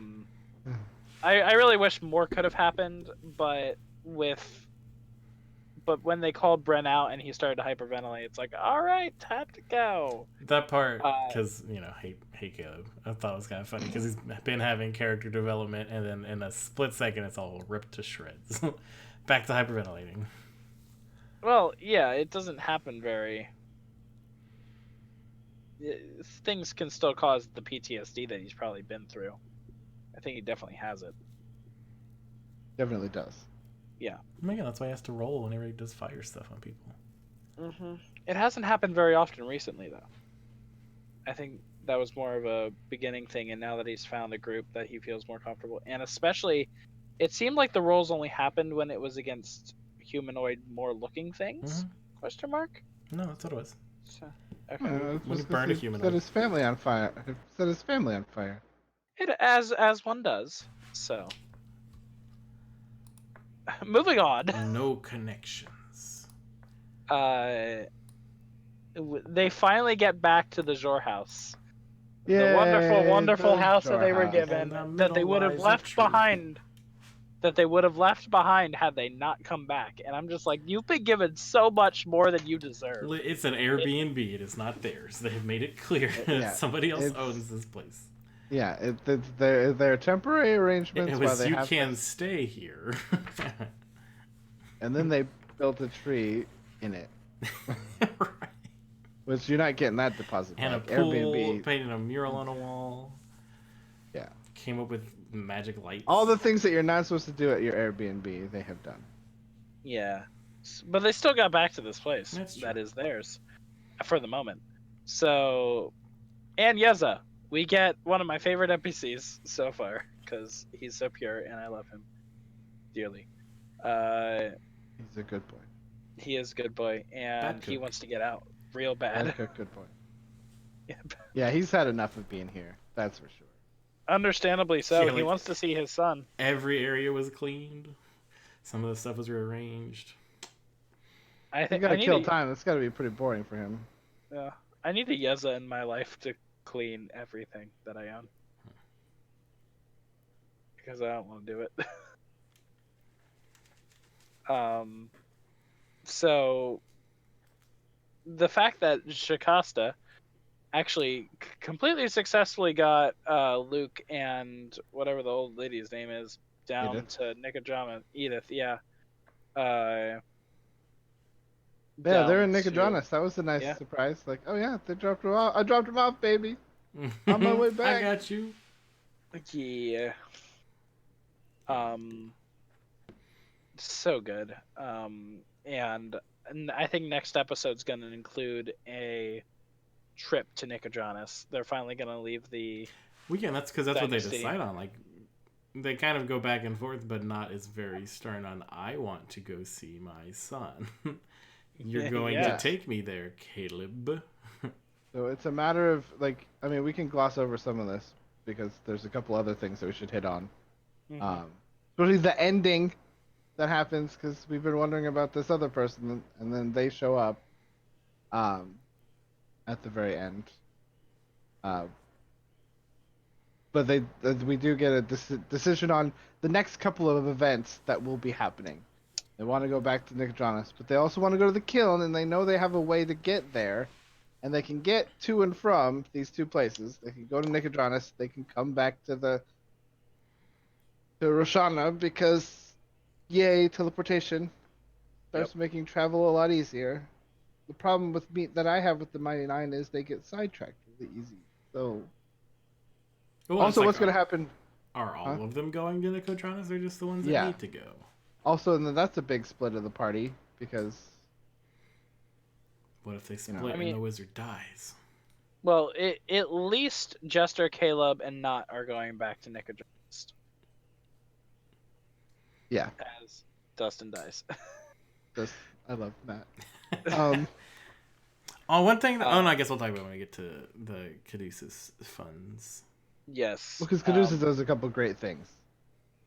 really wish more could have happened, but when they called Bren out and he started to hyperventilate, it's like, all right, time to go. That part, because hate Caleb. I thought it was kind of funny because he's been having character development, and then in a split second, it's all ripped to shreds. Back to hyperventilating. Well, yeah, it doesn't happen very. Things can still cause the PTSD that he's probably been through. I think he definitely has it. Definitely does. Yeah. Oh my God, that's why he has to roll whenever he does fire stuff on people. Mm-hmm. It hasn't happened very often recently, though. I think that was more of a beginning thing, and now that he's found a group that he feels more comfortable, and especially, it seemed like the rolls only happened when it was against humanoid, more looking things? Mm-hmm. Question mark? No, that's what it was. So, okay. When he burned a humanoid. Set his family on fire. Set his family on fire. It as one does. So, moving on. No connections. They finally get back to the Jor house. Yay, the wonderful house that they were house. given, that they would have left behind. That they would have left behind had they not come back. And I'm just like, you've been given so much more than you deserve. It's an Airbnb. It is not theirs. They have made it clear that somebody else owns this place. Yeah, they're temporary arrangements. It was you can stay here. And then they built a tree in it. Right. Which you're not getting that deposit And a back. pool, Airbnb, painted a mural on a wall. yeah. Came up with magic lights. All the things that you're not supposed to do at your Airbnb, they have done. Yeah, but they still got back to this place. That's true. That is theirs for the moment. So, and Yeza, we get one of my favorite NPCs so far because he's so pure and I love him dearly. He's a good boy. He is a good boy and Bad he cook. wants to get out real bad. Good boy. Yeah, he's had enough of being here. That's for sure. Understandably so. Yeah, He like- wants to see his son. Every area was cleaned. Some of the stuff was rearranged. I He's think got I to need kill a, time. It's got to be pretty boring for him. I need a Yeza in my life to clean everything that I own because I don't want to do it. So the fact that Shikasta actually completely successfully got Luke and whatever the old lady's name is down Edith. to Nicodrama. Edith, yeah. Yeah, they're in down to- Nicodranus. That was a nice yeah. surprise. Like, oh yeah, they dropped him off. I dropped him off, baby. On my way back. I got you. Yeah. So good. And I think next episode's going to include a trip to Nicodranus. They're finally going to leave the Well, yeah, that's because that's what they Dynasty. decide on. Like, they kind of go back and forth, but not as very stern on, I want to go see my son. You're going Yeah. to take me there, Caleb. So it's a matter of like, I mean, we can gloss over some of this because there's a couple other things that we should hit on. Especially the ending that happens because we've been wondering about this other person, and then they show up at the very end. But we do get a decision on the next couple of events that will be happening. They want to go back to Nicodranus, but they also want to go to the kiln, and they know they have a way to get there, and they can get to and from these two places. They can go to Nicodranus, they can come back to Roshana because, yay, teleportation starts making travel a lot easier. The problem with me that I have with the Mighty Nine is they get sidetracked really easy. So, Well, also, it's what's like, going to happen? Are all of them going to Nicodranus, or just the ones that Yeah. need to go? Also, and then that's a big split of the party because What if they split know, I mean- and the wizard dies? Well, at least Jester, Caleb, and Not are going back to Nicodranus yeah, as Dustin dies. I love that. Oh, one thing. No, I guess we'll talk about it when we get to the Caduceus funds. Yes. Because Caduceus does a couple great things.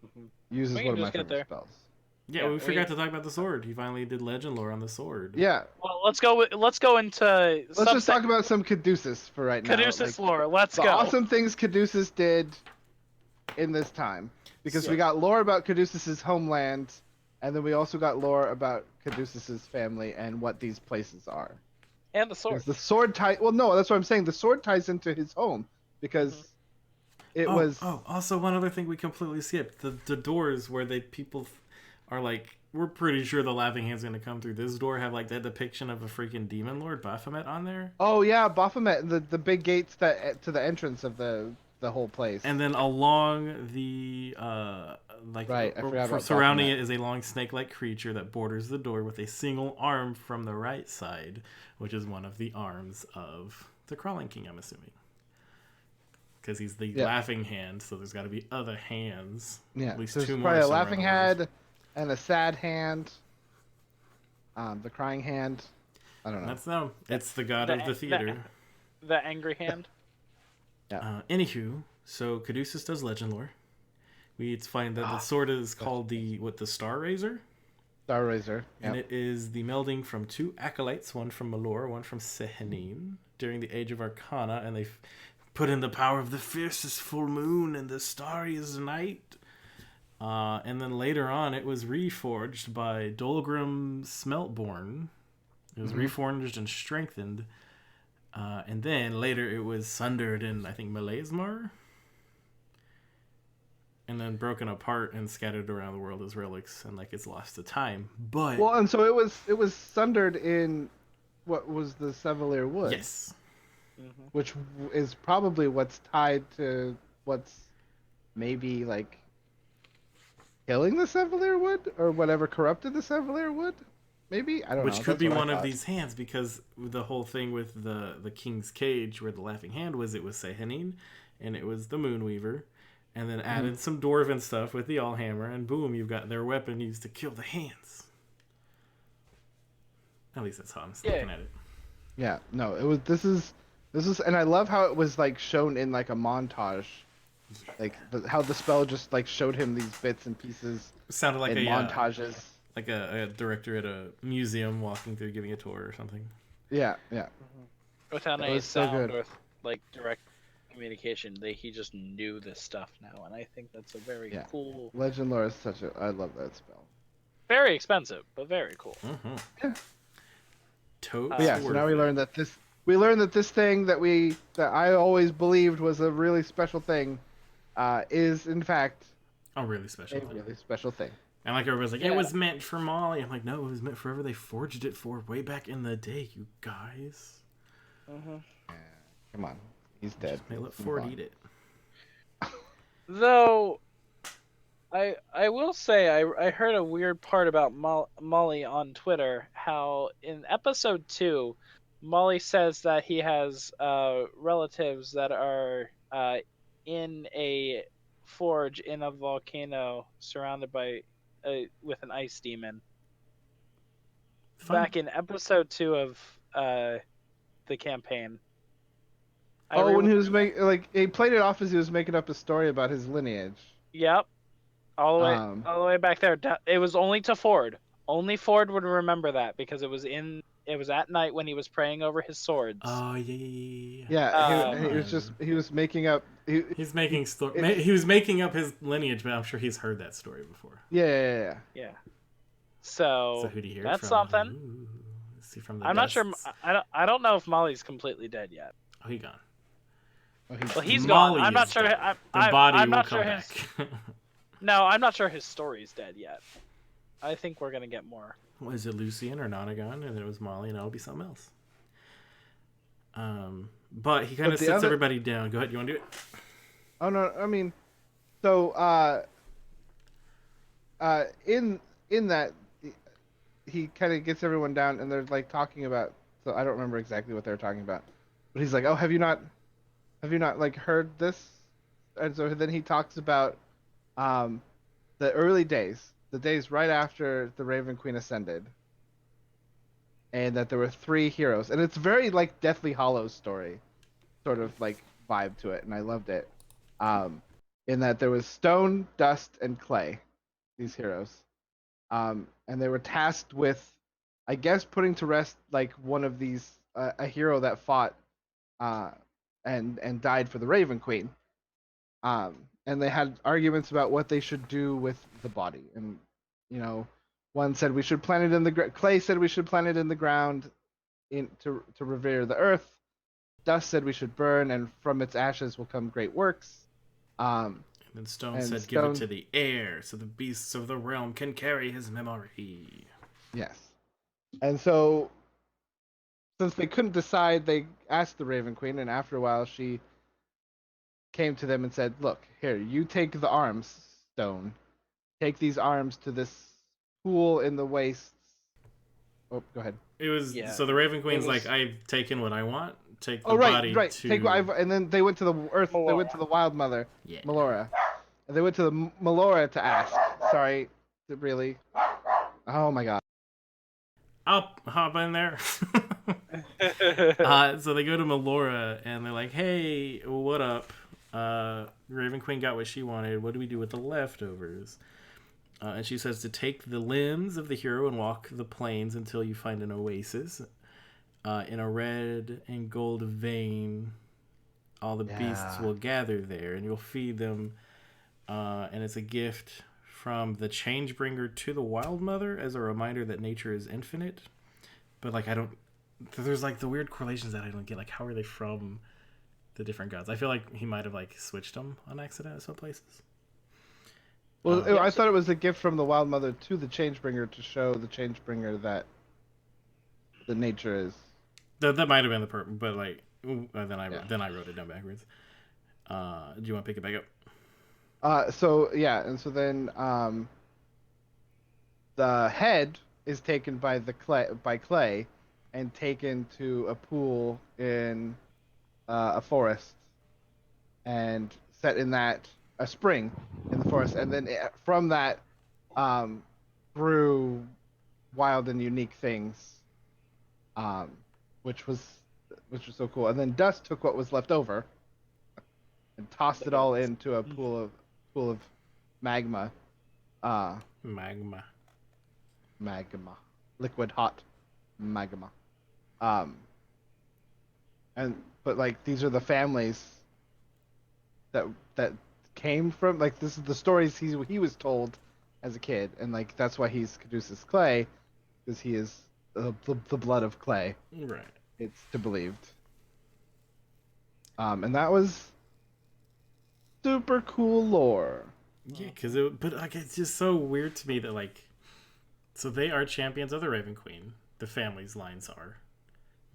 Mhm. Uses We one can of my just get favorite there. spells. Yeah, Yeah, we forgot to talk about the sword. He finally did legend lore on the sword. Yeah, Well, let's go into let's just talk about some Caduceus for right now. Caduceus Like, lore. Let's the go. awesome things Caduceus did in this time. Because we got lore about Caduceus's homeland, and then we also got lore about Caduceus's family and what these places are. And the sword. Because the sword ties. Well, no, that's what I'm saying. The sword ties into his home because it was. Oh, also one other thing we completely skipped: the doors where people are like, we're pretty sure the Laughing Hand's gonna come through this door. Have like that depiction of a freaking demon lord Baphomet on there. Oh yeah, Baphomet, the big gates that to the entrance of the whole place. And then along the Right, I forgot about surrounding Baphomet. it is a long snake-like creature that borders the door with a single arm from the right side, which is one of the arms of the Crawling King, I'm assuming. Because he's the laughing hand, so there's got to be other hands. Yeah, At least there's two more. probably a somewhere laughing in the world. hand and a sad hand. The crying hand. I don't know. That's them. It's the god of the theater. The angry hand. Anywho, so Caduceus does legend lore. We find that the sword is called the Star Razor. Star Razor. And it is the melding from two acolytes, one from Malor, one from Sehanin, during the Age of Arcana, and they put in the power of the fiercest full moon and the starriest night. And then later on, it was reforged by Dolgrim Smeltborn. It was reforged and strengthened. And then later it was sundered in, I think, Melaismar. And then broken apart and scattered around the world as relics, and like it's lost to time. But Well, and so it was sundered in what was the Sevelier Wood, Yes. Mhm. which is probably what's tied to what's maybe like killing the Sevelier Wood or whatever corrupted the Sevelier Wood. Maybe I don't Which know. could That's be what I one of thought. these hands, because the whole thing with the King's Cage, where the laughing hand was, it was Sehanin, and it was the Moonweaver, and then added some dwarven stuff with the Allhammer, and boom, you've got their weapon used to kill the hands. At least that's how I'm Yeah. looking at it. Yeah, no, it was. This is, and I love how it was like shown in like a montage, like how the spell just like showed him these bits and pieces It sounded like in montages. a director at a museum walking through, giving a tour or something. Yeah, yeah, Without it any was so sound good. or like direct communication, he just knew this stuff now, and I think that's a very Yeah. cool, Legend lore is such a. I love that spell. very expensive, but very cool. Mm-hmm. Yeah. Totes But yeah, so worth now we it. learned that this thing that I always believed was a really special thing, is in fact A really special a thing. really special thing. And like everybody's like, Yeah. it was meant for Molly. I'm like, no, it was meant for whoever they forged it for way back in the day, you guys. Mm-hmm. Yeah, come on, he's dead. May let Let's move Ford on. eat it. Though I will say I heard a weird part about Molly on Twitter. How in episode 2, Molly says that he has relatives that are in a forge in a volcano surrounded by with an ice demon. Fun. Back in episode 2 of the campaign. Oh, when he was making like he played it off as he was making up a story about his lineage. Yep. All Um, the way back there. It was only to Ford. Only Ford would remember that because it was at night when he was praying over his swords. Oh yeah. yeah, he was Fun. just he was making up. He's making it's- he was making up his lineage, but I'm sure he's heard that story before. yeah. Yeah. So So who'd he hear it that's from? something. Ooh, is he from the I'm not sure. dusts? I don't know if Molly's completely dead yet. Oh, he gone. Well, he's Molly gone. I'm not is sure. dead. The body I'm will not come sure his. back. No, I'm not sure his story's dead yet. I think we're gonna get more. Was it Lucian or Nonagon? And then it was Molly, and it'll be something else. But he kind of sits everybody down. Go ahead. You want to do it? Oh no, I mean, so in that he kind of gets everyone down, and they're like talking about. So I don't remember exactly what they're talking about, but he's like, "Oh, have you not like heard this?" And so then he talks about the early days, the days right after the Raven Queen ascended, and that there were 3 heroes, and it's very like Deathly Hallows story, sort of like vibe to it, and I loved it. In that there was stone, dust, and clay, these heroes, and they were tasked with, I guess, putting to rest like one of these, a hero that fought, and died for the Raven Queen. And they had arguments about what they should do with the body, and one said we should plant it in the clay said we should plant it in the ground, to revere the earth. Dust said we should burn, and from its ashes will come great works. And then Stone And said, "Give it to the air, so the beasts of the realm can carry his memory." Yes. And so, since they couldn't decide, they asked the Raven Queen, and after a while, she came to them and said, "Look, here, you take the arms, Stone. Take these arms to this pool in the wastes." Oh, go ahead. It was Yeah, so the Raven Queen's was- like, "I've taken what I want. Take the Oh, right, body right. to." Take and then they went to the earth. They went to the Wild Mother, Yeah. Melora. And they went to the Melora to ask. Sorry, really. Oh my god. I'll hop in there. So they go to Melora and they're like, "Hey, what up? Raven Queen got what she wanted. What do we do with the leftovers?" And she says to take the limbs of the hero and walk the plains until you find an oasis. In a red and gold vein, all the beasts will gather there, and you'll feed them. And it's a gift from the Changebringer to the Wild Mother as a reminder that nature is infinite. But like, there's like the weird correlations that I don't get. Like, how are they from the different gods? I feel like he might have like switched them on accident at some places. Well, I thought it was a gift from the Wild Mother to the Changebringer to show the Changebringer that the nature is That might have been the purpose, but like Yeah. then I wrote it down backwards. Do you want to pick it back up? So yeah, and so then the head is taken by Clay and taken to a pool in a forest and set in that a spring in the forest, and then from that um, grew wild and unique things, um, which was so cool. And then Dust took what was left over and tossed it all into a pool of magma, uh, Magma. liquid hot magma. Um, but like these are the families that came from, like, this is the stories he was told as a kid, and like that's why he's Caduceus Clay, because he is the blood of Clay. Right. It's to believed. And that was super cool lore. Yeah, but like it's just so weird to me that like, so they are champions of the Raven Queen. The family's lines are,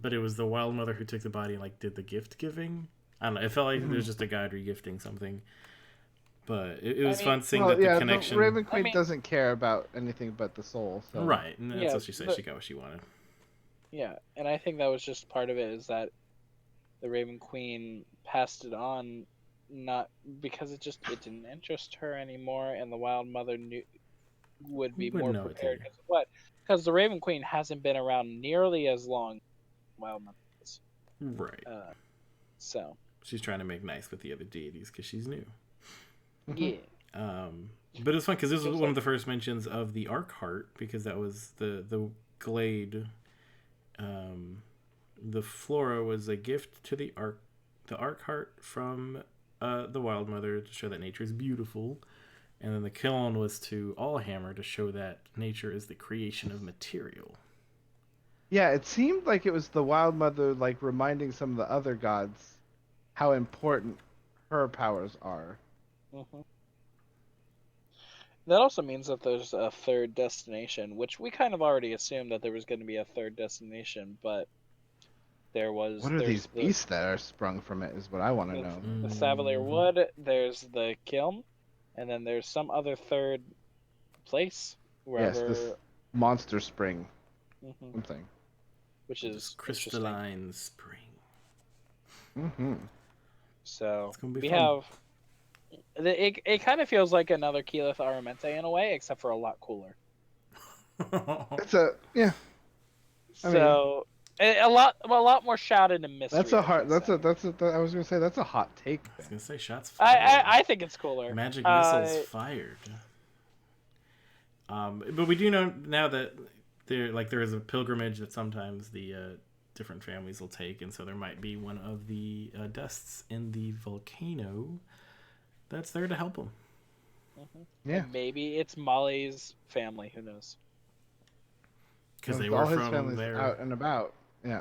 but it was the Wild Mother who took the body and like did the gift giving. I don't know. It felt like there was just a god regifting something, but it was fun seeing that the connection. The Raven Queen doesn't care about anything but the soul. So. Right, and that's what she said. She got what she wanted. Yeah, and I think that was just part of it, is that the Raven Queen passed it on, not because it didn't interest her anymore, and the Wild Mother would be more prepared because of what? Because the Raven Queen hasn't been around nearly as long as Wild Mother is. Right. So she's trying to make nice with the other deities because she's new. Yeah. But it's fun because this was one of the first mentions of the Arc Heart, because that was the glade. The flora was a gift to the Arc Heart from the Wild Mother to show that nature is beautiful, and then the kiln was to Allhammer to show that nature is the creation of material. Yeah, it seemed like it was the Wild Mother, like, reminding some of the other gods how important her powers are. Mm-hmm. That also means that there's a third destination, which we kind of already assumed that there was going to be a third destination, but there was. What are these beasts that are sprung from it? Is what I want to know. The Savalier Wood. There's the kiln, and then there's some other third place wherever. Yes, this monster spring. Mm-hmm. Something. Which is crystalline spring. Mm-hmm. So we fun. have. It kind of feels like another Keyleth Aramente in a way, except for a lot cooler. It's a So a lot more shouted and mystery. That's a hard. I was gonna say that's a hot take. I was gonna say shots fired. I think it's cooler. Magic missiles fired. But we do know now that there is a pilgrimage that sometimes the different families will take, and so there might be one of the dusts in the volcano that's there to help them. Mm-hmm. Yeah, and maybe it's Molly's family. Who knows? Because they were from there, out and about. Yeah.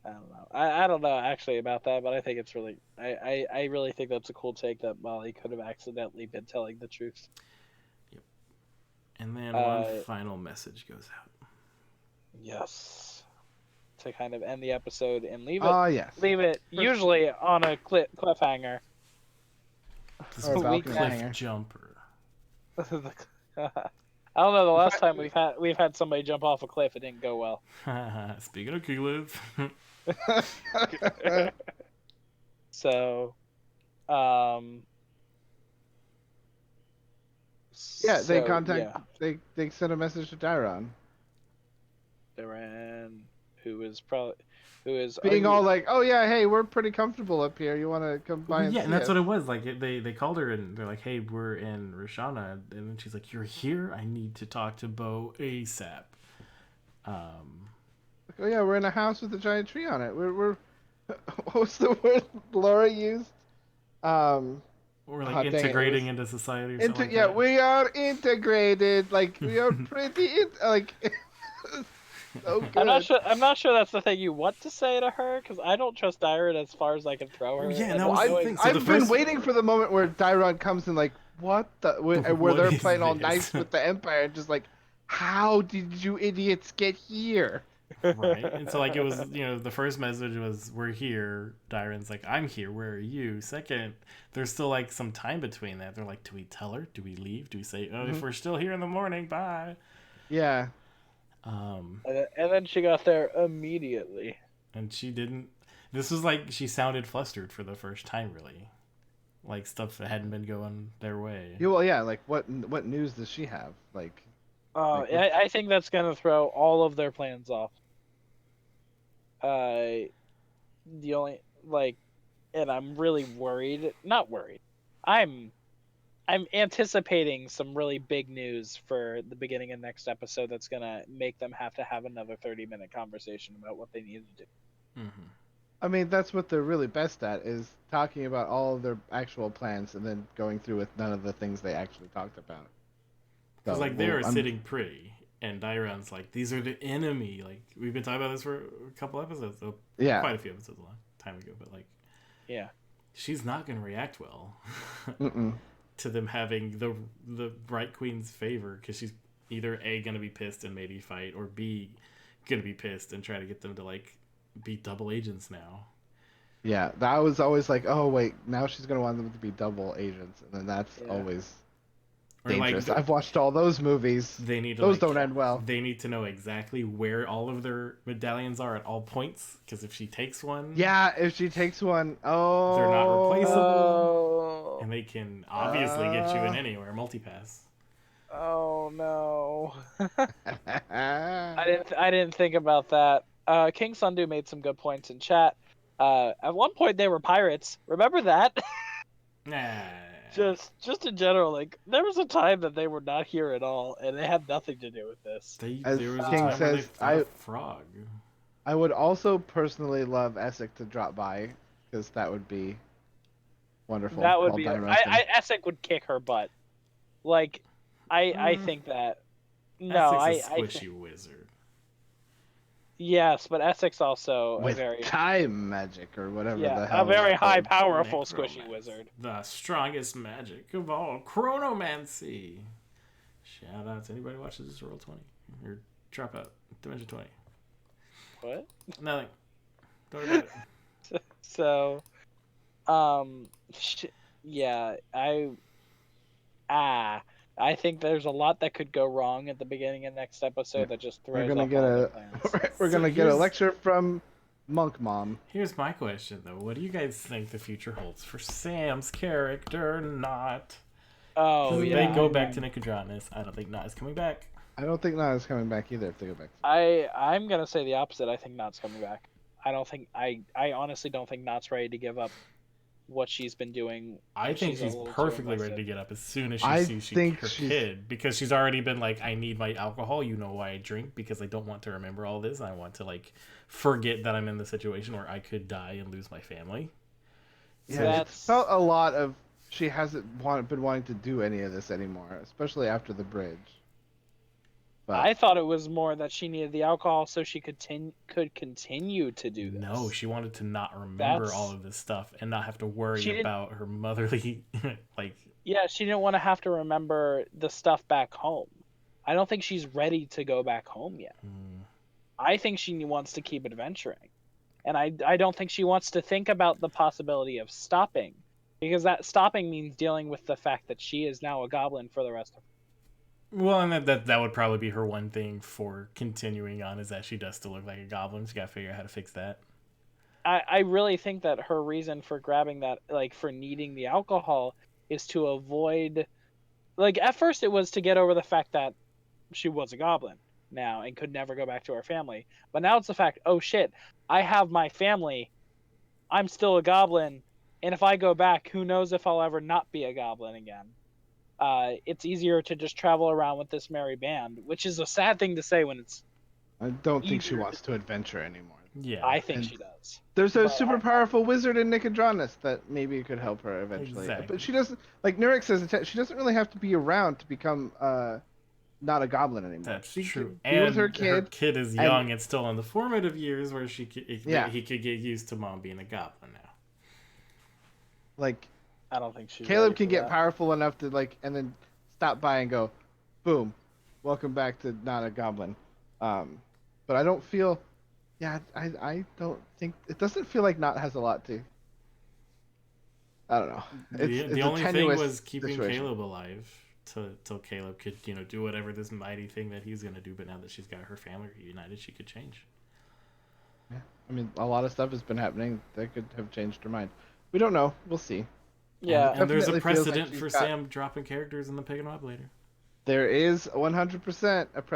I don't know. I don't know actually about that, but I think it's really. I really think that's a cool take that Molly could have accidentally been telling the truth. Yep. And then one final message goes out. Yes. To kind of end the episode and leave it usually on a cliffhanger. This is a cliff jumper. I don't know. The last time we've had somebody jump off a cliff, it didn't go well. Speaking of cliff. So, they sent a message to Dairon. Dairon, who is being all like, "Oh yeah, hey, we're pretty comfortable up here. You want to come by?" Yeah, and that's what it was. Like they called her and they're like, "Hey, we're in Roshana," and then she's like, "You're here? I need to talk to Bo ASAP." Oh yeah, we're in a house with a giant tree on it. We're what was the word Laura used? We're like integrating into society. Or something like yeah, that. we are integrated. Like we are pretty like. So good. I'm not sure that's the thing you want to say to her, because I don't trust Dairon as far as I can throw her. Yeah, that was the thing. I've been waiting for the moment where Dairon comes in, like, what the, where they're playing all nice with the Empire, and just like, how did you idiots get here? Right. And so like it was, the first message was we're here. Dyron's like, I'm here, where are you? Second, there's still like some time between that. They're like, do we tell her? Do we leave? Do we say, oh, if we're still here in the morning, bye? Yeah. And then she got there immediately. And she didn't. This was like she sounded flustered for the first time, really. Like stuff that hadn't been going their way. Yeah, well, yeah. Like, what news does she have? Like I think that's gonna throw all of their plans off. The only and I'm really worried. Not worried. I'm anticipating some really big news for the beginning of next episode. That's gonna make them have to have another 30-minute conversation about what they need to do. Mm-hmm. I mean, that's what they're really best at, is talking about all of their actual plans and then going through with none of the things they actually talked about. Because like they were sitting pretty, and Dyron's like, these are the enemy. Like we've been talking about this for a couple episodes, yeah, quite a few episodes a long time ago. But like, yeah, she's not gonna react well Mm-mm. to them having the Bright Queen's favor, because she's either A, gonna be pissed and maybe fight, or B, gonna be pissed and try to get them to like be double agents now. Yeah, that was always like, oh wait, now she's gonna want them to be double agents, and then that's always Or dangerous. like I've watched all those movies. they need to, those like, don't end well. They need to know exactly where all of their medallions are at all points, because if she takes one, Yeah, if she takes one, oh, they're not replaceable, Oh, and they can obviously get you in anywhere, multipass. oh no. I didn't think about that. King Sundu made some good points in chat. At one point they were pirates. Remember that? Nah. just in general, like there was a time that they were not here at all, and it had nothing to do with this. As There was a King time where they says, fought a frog. I would also personally love Essek to drop by, because that would be wonderful. That would be. I Essek would kick her butt. Like, I think that. No, Essek's a squishy wizard. Yes, but Essek's also with a very time magic or whatever the hell. a very it's high, called. powerful squishy Necromancy. wizard. The strongest magic of all, chronomancy. Shout out to anybody who watches this Roll 20 or drop out Dimension 20. What? Nothing. Don't worry about it. So, yeah, I think there's a lot that could go wrong at the beginning of next episode that just throws We're gonna off get all their a plans. we're gonna get a lecture from Monk Mom. Here's my question though: what do you guys think the future holds for Sam's character? Not. Oh If yeah. they go back to Nicodranus, I don't think Not is coming back. I don't think Nana's coming back either if they go back. I'm gonna say the opposite. I think Not's coming back. I honestly don't think Not's ready to give up what she's been doing. I think She's a she's little too perfectly ready aggressive. to get up as soon as she I sees think her she's- kid, because she's already been like, I need my alcohol. You know why I drink, because I don't want to remember all this. I want to like forget that I'm in the situation where I could die and lose my family. Yeah, That's- it's felt a lot of she hasn't been wanting to do any of this anymore, especially after the bridge. But I thought it was more that she needed the alcohol so she could continue to do this. No, she wanted to not remember That's- all of this stuff and not have to worry She didn't- about her motherly like. Yeah, she didn't want to have to remember the stuff back home. I don't think she's ready to go back home yet. I think she wants to keep adventuring. And I don't think she wants to think about the possibility of stopping. Because that stopping means dealing with the fact that she is now a goblin for the rest of Well, and that would probably be her one thing for continuing on, is that she does still look like a goblin. She got to figure out how to fix that. I really think that her reason for grabbing that, like, for needing the alcohol is to avoid... Like, at first it was to get over the fact that she was a goblin now and could never go back to her family. But now it's the fact, oh shit, I have my family, I'm still a goblin, and if I go back, who knows if I'll ever not be a goblin again. It's easier to just travel around with this merry band, which is a sad thing to say when it's... I don't think she Either- wants to adventure anymore. Yeah. I think And- she does. There's a But super powerful wizard in Nicodranus that maybe could help her eventually. Exactly. But she doesn't, like Nurek says, she doesn't really have to be around to become not a goblin anymore. That's She true. could be And with her kid. is and- young and still in the formative years where he could get used to mom being a goblin now. Like I don't think she's Caleb ready can for get that. powerful enough to and then stop by and go, boom, welcome back to not a goblin. But I don't feel Yeah, I don't think it doesn't feel like Not has a lot to. I don't know. It's The a only thing tenuous was keeping situation. Caleb alive till Caleb could do whatever this mighty thing that he's gonna do. But now that she's got her family reunited, she could change. Yeah. I mean, a lot of stuff has been happening that could have changed her mind. We don't know. We'll see. Yeah. And there's a Definitely feels like precedent she's for got- Sam dropping characters and then picking them up later. There is 100% a That-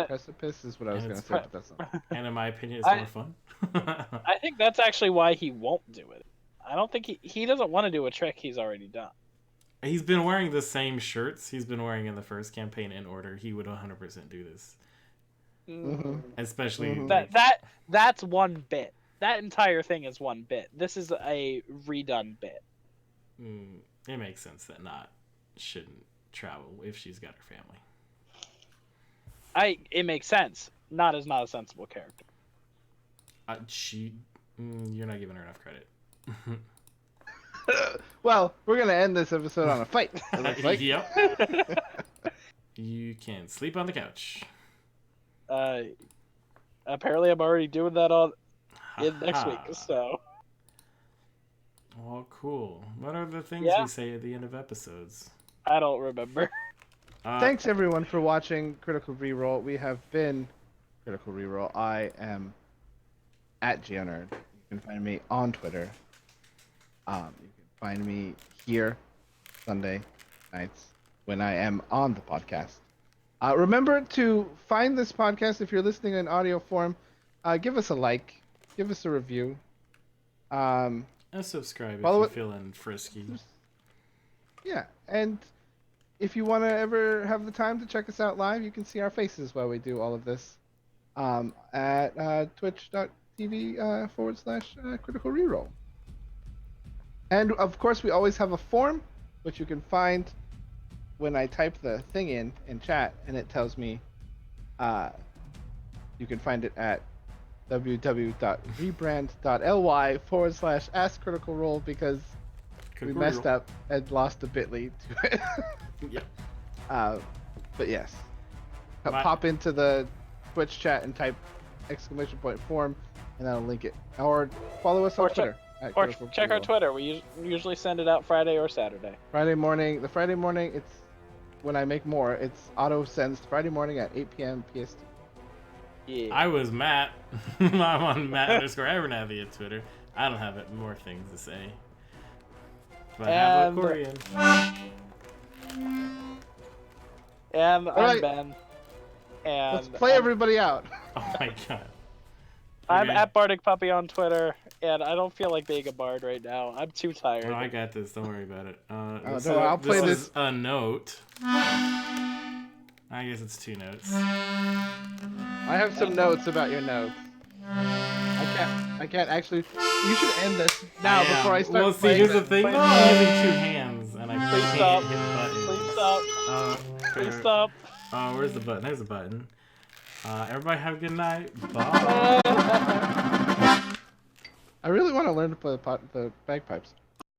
precipice is what I was And going to it's say, but that's not. And in my opinion, it's I- more fun. I think that's actually why he won't do it. I don't think he doesn't want to do a trick he's already done. He's been wearing the same shirts he's been wearing in the first campaign in order. He would 100% do this. Mhm. Especially Mhm. That's one bit. That entire thing is one bit. This is a redone bit. It makes sense that Not shouldn't travel if she's got her family. It makes sense. Not is not a sensible character. You're not giving her enough credit. Well, we're going to end this episode on a fight. It looks like. Yep. You can sleep on the couch. Apparently I'm already doing that next week. Ha-ha. So Well, cool. What are the things Yeah. we say at the end of episodes? I don't remember. Thanks everyone for watching Critical Reroll. We have been Critical Reroll. I am at GeoNerd. You can find me on Twitter. You can find me here Sunday nights when I am on the podcast. Remember to find this podcast if you're listening in audio form. Give us a like, give us a review. And subscribe if Follow you're it- feeling frisky. Yeah, and if you want to ever have the time to check us out live, you can see our faces while we do all of this at twitch.tv/Critical Reroll. And of course, we always have a form, which you can find when I type the thing in chat, and it tells me you can find it at www.rebrand.ly/askcriticalrole because we messed up and lost a bit.ly to it. Yep. But yes, My- pop into the Twitch chat and type !form, and that'll link it. Or follow us on Or check- Twitter. at Or Critical check our Reroll. Twitter. We usually send it out Friday or Saturday. Friday morning. The Friday morning, it's when I make more. It's auto sends Friday morning at 8 p.m. PST. Yeah. I was Matt. I'm on Matt_Abernathy at Twitter. I don't have more things to say. But have a And- Corian. And I'm Alright. Ben. And Let's play everybody out. Oh my god. I'm Okay. at Bardic Puppy on Twitter, and I don't feel like being a bard right now. I'm too tired. No, I got this. Don't worry about it. don't worry, I'll play is this. a note. I guess it's 2 notes. I have some notes about your notes. I can't actually. You should end this now before I start Well, see, playing here's the this. thing. Please I'm using 2 hands, and I Please can't stop. hit buttons. Please stop. Please stop. Where's the button? There's the button. Everybody have a good night. Bye. I really want to learn to play the bagpipes.